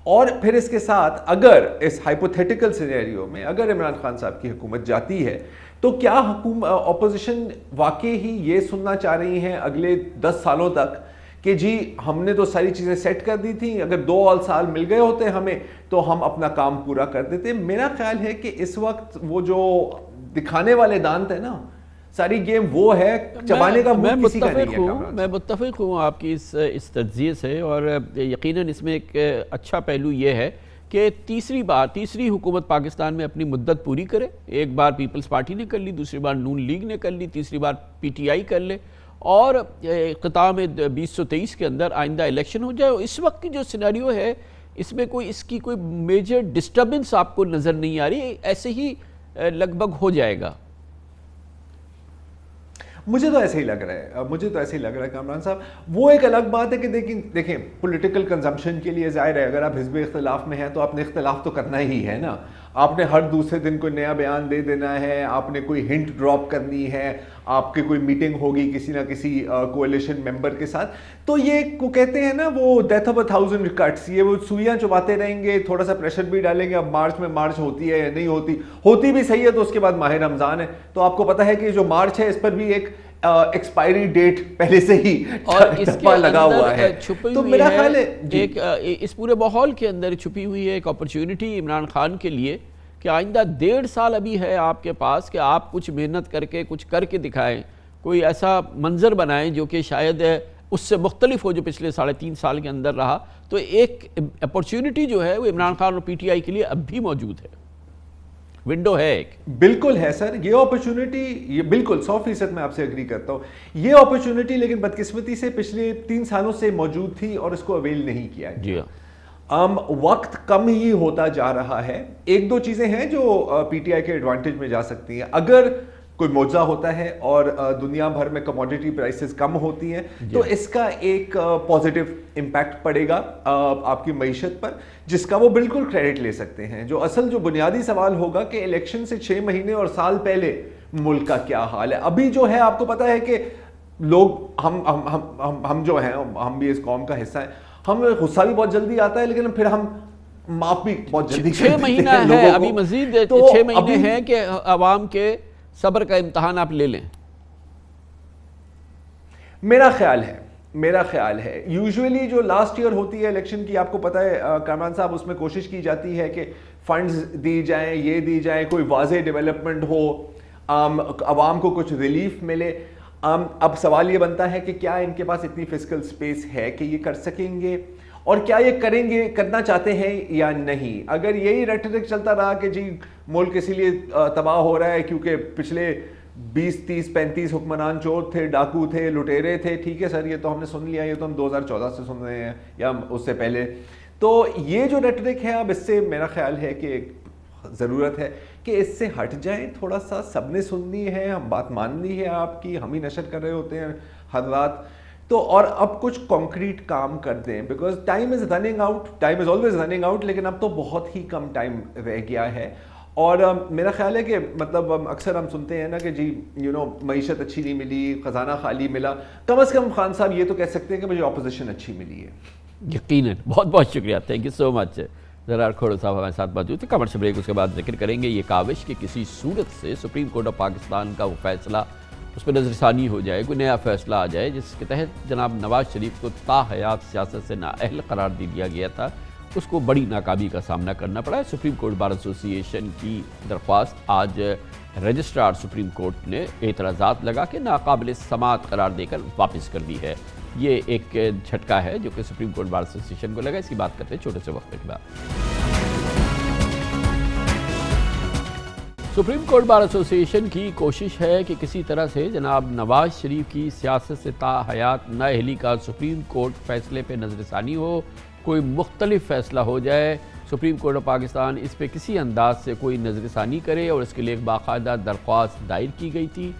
اور پھر اس کے ساتھ اگر اس ہائپوتھیٹیکل سینیریو میں اگر عمران خان صاحب کی حکومت جاتی ہے تو کیا اپوزیشن واقعی ہی یہ سننا چاہ رہی ہیں اگلے 10 سالوں تک کہ جی ہم نے تو ساری چیزیں سیٹ کر دی تھیں, اگر 2 اور سال مل گئے ہوتے ہمیں تو ہم اپنا کام پورا کر دیتے. میرا خیال ہے کہ اس وقت وہ جو دکھانے والے دانت ہے نا, ساری گیم وہ ہے, چبانے کا منہ کسی کا نہیں ہے. میں متفق ہوں آپ کی اس تجزیے سے, اور یقیناً اس میں ایک اچھا پہلو یہ ہے کہ تیسری حکومت پاکستان میں اپنی مدت پوری کرے. ایک بار پیپلز پارٹی نے کر لی, دوسری بار نون لیگ نے کر لی, تیسری بار پی ٹی آئی کر لے, اور خطہ میں 2023 کے اندر آئندہ الیکشن ہو جائے. اس وقت کی جو سینیریو ہے اس میں اس کی کوئی میجر ڈسٹربنس آپ کو نظر نہیں آ رہی, ایسے ہی لگ بھگ ہو جائے گا. مجھے تو ایسے ہی لگ رہا ہے کامران صاحب. وہ ایک الگ بات ہے کہ دیکھیں پولیٹیکل کنزمپشن کے لیے ظاہر ہے اگر آپ حزب اختلاف میں ہیں تو آپ نے اختلاف تو کرنا ہی ہے نا. آپ نے ہر دوسرے دن کوئی نیا بیان دے دینا ہے, آپ نے کوئی ہنٹ ڈراپ کرنی ہے, آپ کی کوئی میٹنگ ہوگی کسی نہ کسی کولیشن ممبر کے ساتھ, تو یہ کو کہتے ہیں نا وہ ڈیتھ آف 1000 کٹس, یہ وہ سوئیاں چباتے رہیں گے, تھوڑا سا پریشر بھی ڈالیں گے. اب مارچ ہوتی ہے یا نہیں ہوتی بھی صحیح ہے تو اس کے بعد ماہ رمضان ہے, تو آپ کو پتا ہے کہ جو مارچ ہے اس پر بھی ایک ایکسپائری ڈیٹ پہلے سے ہی لگا ہوا ہے. تو میرا خیال ہے اس پورے ماحول کے اندر چھپی ہوئی ہے ایک اپرچونٹی عمران خان کے لیے کہ آئندہ 1.5 سال ابھی ہے آپ کے پاس کہ آپ کچھ محنت کر کے کچھ کر کے دکھائیں, کوئی ایسا منظر بنائیں جو کہ شاید اس سے مختلف ہو جو پچھلے 3.5 سال کے اندر رہا. تو ایک اپرچونٹی جو ہے وہ عمران خان اور پی ٹی آئی کے لیے اب بھی موجود ہے, ونڈو ہے ایک. بالکل ہے سر, یہ اپرچونٹی, یہ بالکل 100% میں آپ سے اگری کرتا ہوں. یہ اپرچونٹی لیکن بدقسمتی سے پچھلے 3 سالوں سے موجود تھی اور اس کو اویل نہیں کیا گیا. جی وقت کم ہی ہوتا جا رہا ہے. 1-2 چیزیں ہیں جو پی ٹی آئی کے ایڈوانٹیج میں جا سکتی ہیں. اگر کوئی معجزہ ہوتا ہے اور دنیا بھر میں کموڈیٹی پرائسز کم ہوتی ہیں تو اس کا ایک پازیٹیو امپیکٹ پڑے گا آپ کی معیشت پر, جس کا وہ بالکل کریڈٹ لے سکتے ہیں. جو بنیادی سوال ہوگا کہ الیکشن سے 6 مہینے اور سال پہلے ملک کا کیا حال ہے. ابھی جو ہے آپ کو پتا ہے کہ لوگ ہم جو ہیں, ہم بھی اس قوم کا حصہ ہیں, ہمیں غصہ بھی بہت جلدی آتا ہے لیکن پھر ہم معاف بھی بہت جلدی 6 مہینہ ہے ابھی, مزید 6 مہینے ہیں کہ عوام کے صبر کا امتحان آپ لے لیں. میرا خیال ہے یوزولی جو لاسٹ ایئر ہوتی ہے الیکشن کی, آپ کو پتا ہے کامران صاحب, اس میں کوشش کی جاتی ہے کہ فنڈز دی جائیں, یہ دی جائیں, کوئی واضح ڈیولپمنٹ ہو, عوام کو کچھ ریلیف ملے. اب سوال یہ بنتا ہے کہ کیا ان کے پاس اتنی فزیکل سپیس ہے کہ یہ کر سکیں گے, اور کیا یہ کرنا چاہتے ہیں یا نہیں. اگر یہی ریٹرک چلتا رہا کہ جی ملک اسی لیے تباہ ہو رہا ہے کیونکہ پچھلے 20, 30, 35 حکمران چور تھے, ڈاکو تھے, لٹیرے تھے, ٹھیک ہے سر یہ تو ہم نے سن لیا, یہ تو ہم 2014 سے سن رہے ہیں یا اس سے پہلے. تو یہ جو ریٹرک ہے اب اس سے میرا خیال ہے کہ ضرورت ہے کہ اس سے ہٹ جائیں تھوڑا سا. سب نے سننی ہے, ہم بات ماننی ہے آپ کی, ہم ہی نشر کر رہے ہوتے ہیں ہر رات. تو اور اب کچھ کانکریٹ کام کر دیں, because time is always running out, لیکن اب تو بہت ہی کم ٹائم رہ گیا ہے. اور میرا خیال ہے کہ مطلب اکثر ہم سنتے ہیں نا کہ جی معیشت اچھی نہیں ملی, خزانہ خالی ملا. کم از کم خان صاحب یہ تو کہہ سکتے ہیں کہ مجھے اپوزیشن اچھی ملی ہے. یقیناً. بہت بہت شکریہ, تھینک یو سو مچ. زرار کھوڑو صاحب ہمارے ساتھ موجود تھے. کمرشل بریک, اس کے بعد ذکر کریں گے یہ کاوش کہ کسی صورت سے سپریم کورٹ آف پاکستان کا وہ فیصلہ, اس پہ نظر ثانی ہو جائے, کوئی نیا فیصلہ آ جائے جس کے تحت جناب نواز شریف کو تا حیات سیاست سے نااہل قرار دے دیا گیا تھا, اس کو بڑی ناکامی کا سامنا کرنا پڑا ہے. سپریم کورٹ بار ایسوسی ایشن کی درخواست آج رجسٹرار سپریم کورٹ نے اعتراضات لگا کے ناقابل سماعت قرار دے کر واپس کر دی ہے. یہ ایک جھٹکا ہے جو کہ سپریم کورٹ بار ایسوسی ایشن کو لگا. اس کی بات کرتے ہیں چھوٹے سے وقت کے بعد. سپریم کورٹ بار ایسوسی ایشن کی کوشش ہے کہ کسی طرح سے جناب نواز شریف کی سیاست سے تا حیات نااہلی کا سپریم کورٹ فیصلے پہ نظر ثانی ہو, کوئی مختلف فیصلہ ہو جائے. سپریم کورٹ آف پاکستان اس پہ کسی انداز سے کوئی نظر ثانی کرے اور اس کے لیے ایک باقاعدہ درخواست دائر کی گئی تھی.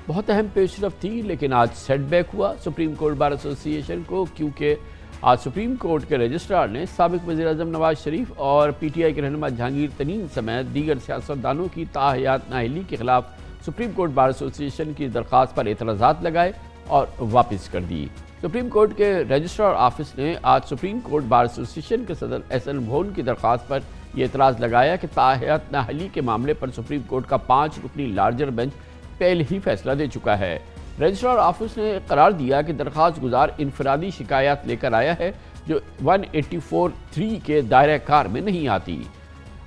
بہت اہم پیش رفت تھی، لیکن آج سیٹ بیک ہوا سپریم کورٹ بار ایسوسی ایشن کو، کیونکہ آج سپریم کورٹ کے رجسٹرار نے سابق وزیر اعظم نواز شریف اور پی ٹی آئی کے رہنما جہانگیر ترین سمیت دیگر سیاستدانوں کی تاحیات نااہلی کے خلاف سپریم کورٹ بار ایسوسی ایشن کی درخواست پر اعتراضات لگائے اور واپس کر دی. سپریم کورٹ کے رجسٹرار آفس نے آج سپریم کورٹ بار ایسوسی ایشن کے صدر احسن بھون کی درخواست پر یہ اعتراض لگایا کہ تاحیات نااہلی کے معاملے پر سپریم کورٹ کا 5 رکنی لارجر بینچ پہلے ہی فیصلہ دے چکا ہے. رجسٹرار آفس نے قرار دیا کہ درخواست گزار انفرادی شکایات لے کر آیا ہے جو 184(3) کے دائرہ کار میں نہیں آتی.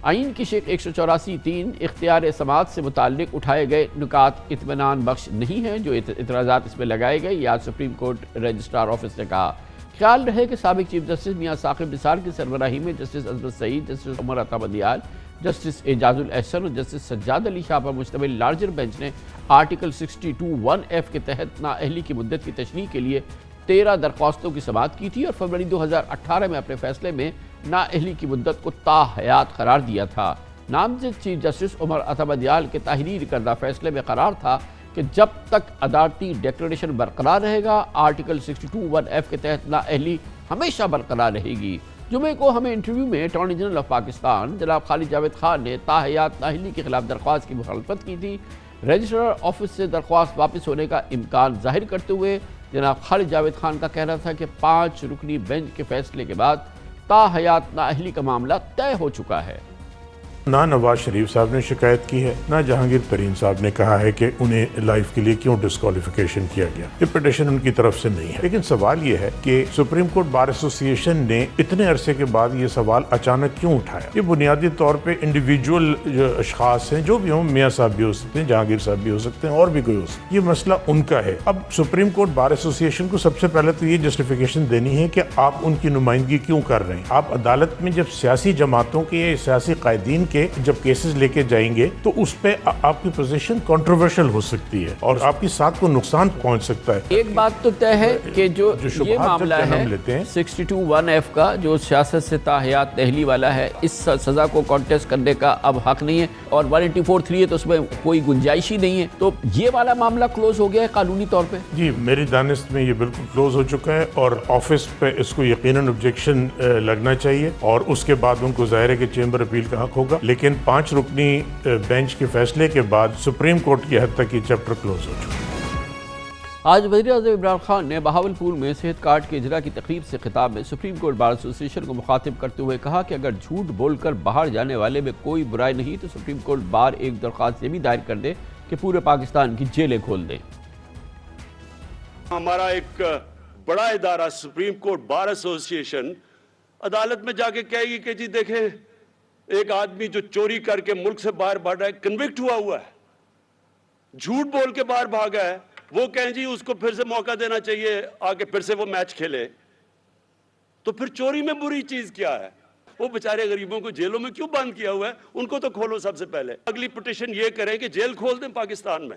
آئین کی شق 184(3) اختیار سماعت سے متعلق اٹھائے گئے نکات اطمینان بخش نہیں ہیں جو اعتراضات اس میں لگائے گئے، یہ آج سپریم کورٹ رجسٹرار آفس نے کہا. خیال رہے کہ سابق چیف جسٹس میاں ثاقب نثار کی سربراہی میں جسٹس عصمت سعید، جسٹس عمر عطا بندیال، جسٹس اعجاز الاحسن اور جسٹس سجاد علی شاہ پر مشتمل لارجر بینچ نے آرٹیکل 62(1)(f) کے تحت نااہلی کی مدت کی تشریح کے لیے 13 درخواستوں کی سماعت کی تھی اور فروری 2018 میں اپنے فیصلے میں نااہلی کی مدت کو تاحیات قرار دیا تھا. نامزد چیف جسٹس عمر عطا بندیال کے تحریر کردہ فیصلے میں قرار تھا کہ جب تک عدالتی ڈیکلریشن برقرار رہے گا آرٹیکل 62(1)(f) کے تحت نااہلی ہمیشہ برقرار رہے گی. جمعے کو ہمیں انٹرویو میں اٹارنی جنرل آف پاکستان جناب خالد جاوید خان نے تاحیات نااہلی کے خلاف درخواست کی مخالفت کی تھی. رجسٹرار آفس سے درخواست واپس ہونے کا امکان ظاہر کرتے ہوئے جناب خالد جاوید خان کا کہنا تھا کہ 5 رکنی بینچ کے فیصلے کے بعد تاحیات نااہلی کا معاملہ طے ہو چکا ہے. نہ نواز شریف صاحب نے شکایت کی ہے، نہ جہانگیر ترین صاحب نے کہا ہے کہ انہیں لائف کے لیے کیوں ڈسکوالیفیکیشن کیا گیا. یہ پٹیشن ان کی طرف سے نہیں ہے. لیکن سوال یہ ہے کہ سپریم کورٹ بار ایسوسی ایشن نے اتنے عرصے کے بعد یہ سوال اچانک کیوں اٹھایا. یہ بنیادی طور پہ انڈیویجول جو اشخاص ہیں، جو بھی ہوں، میاں صاحب بھی ہو سکتے ہیں، جہانگیر صاحب بھی ہو سکتے ہیں، اور بھی کوئی ہو سکتے ہیں. یہ مسئلہ ان کا ہے. اب سپریم کورٹ بار ایسوسی ایشن کو سب سے پہلے تو یہ جسٹیفیکیشن دینی ہے کہ آپ ان کی نمائندگی کیوں کر رہے ہیں. آپ عدالت میں جب سیاسی جماعتوں کے یا سیاسی قائدین کے جب کیسز لے کے جائیں گے تو اس پہ آپ کی پوزیشن کنٹروورشل ہو سکتی ہے اور آپ کی ساتھ کو نقصان پہنچ سکتا ہے. ایک بات تو طے ہے کہ جو یہ معاملہ ہے 62(1)(f) کا جو سیاست سے تاحیات نااہلی والا ہے، اس سزا کو کانٹیسٹ کرنے کا اب حق نہیں ہے اور 184(3) ہے تو اس میں کوئی گنجائش ہی نہیں ہے. تو یہ والا معاملہ کلوز ہو گیا ہے قانونی طور پہ. جی میری دانست میں یہ بالکل کلوز ہو چکا ہے اور آفس پہ اس کو یقیناً آبجیکشن لگنا چاہیے اور اس کے بعد ان کو ظاہر ہے کہ چیمبر اپیل کا حق ہوگا. لیکن 5 رکنی بینچ کے فیصلے کے بعد سپریم کورٹ کی حد تک یہ چیپٹر کلوز ہو چکا ہے. آج وزیر اعظم عمران خان نے بہاولپور میں صحت کارڈ کے اجرا کی تقریب سے خطاب میں سپریم کورٹ بار ایسوسی ایشن کو مخاطب کرتے ہوئے کہا کہ اگر جھوٹ بول کر باہر جانے والے میں کوئی برائی نہیں تو سپریم کورٹ بار ایک درخواست یہ بھی دائر کر دے کہ پورے پاکستان کی جیلیں کھول دیں. ہمارا ایک بڑا ادارہ سپریم کورٹ بار ایسوسی ایشن عدالت میں جا کے کہے گی کہ جی دیکھیں ایک آدمی جو چوری کر کے ملک سے باہر بھاگ رہا ہے، کنوکٹ ہوا ہے، جھوٹ بول کے باہر بھاگا ہے، وہ کہیں جی اس کو پھر سے موقع دینا چاہیے آگے پھر سے وہ میچ کھیلے. تو پھر چوری میں بری چیز کیا ہے؟ وہ بیچارے غریبوں کو جیلوں میں کیوں بند کیا ہوا ہے؟ ان کو تو کھولو سب سے پہلے. اگلی پٹیشن یہ کریں کہ جیل کھول دیں پاکستان میں،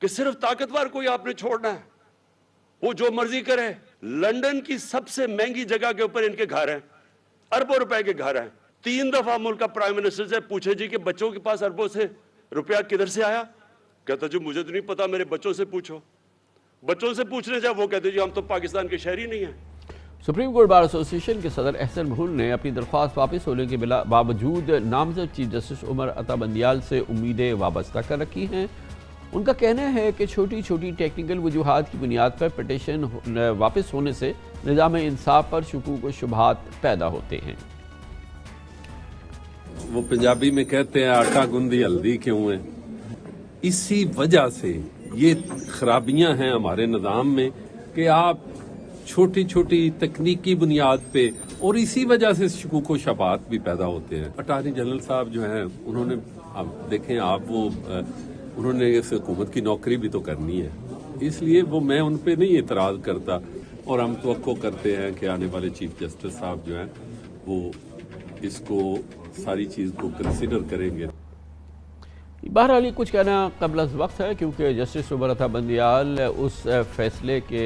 کہ صرف طاقتور کوئی آپ نے چھوڑنا ہے، وہ جو مرضی کرے. لندن کی سب سے مہنگی جگہ کے اوپر ان کے گھر ہیں، اربوں روپے کے گھر ہیں. 3 دفعہ ملک کا پرائم منسٹر سے پوچھے جی کہ بچوں کے پاس اربوں سے روپیہ کدھر سے آیا؟ کہتا جو مجھے تو نہیں پتا، میرے بچوں سے پوچھو. بچوں سے پوچھنے جائے وہ کہتے جی ہم تو پاکستان کے شہری نہیں ہیں. سپریم کورٹ بار ایسوسی ایشن کے صدر احسن بھون نے اپنی درخواست واپس ہونے کے باوجود نامزد چیف جسٹس عمر عطا بندیال سے امیدیں وابستہ کر رکھی ہیں. ان کا کہنا ہے کہ چھوٹی چھوٹی ٹیکنیکل وجوہات کی بنیاد پر پٹیشن واپس ہونے سے نظام انصاف پر شکوک و شبہات پیدا ہوتے ہیں. وہ پنجابی میں کہتے ہیں آٹا گندی ہلدی کیوں ہے. اسی وجہ سے یہ خرابیاں ہیں ہمارے نظام میں کہ آپ چھوٹی چھوٹی تکنیکی بنیاد پہ، اور اسی وجہ سے شکوک و شبہات بھی پیدا ہوتے ہیں. اٹارنی جنرل صاحب جو ہیں انہوں نے دیکھیں انہوں نے اس حکومت کی نوکری بھی تو کرنی ہے، اس لیے وہ میں ان پہ نہیں اعتراض کرتا اور ہم توقع کرتے ہیں کہ آنے والے چیف جسٹس صاحب جو ہیں وہ اس کو ساری چیز کو کنسیڈر کریں گے. بہرحال یہ کچھ کہنا قبل از وقت ہے کیونکہ جسٹس عمر عطا بندیال اس فیصلے کے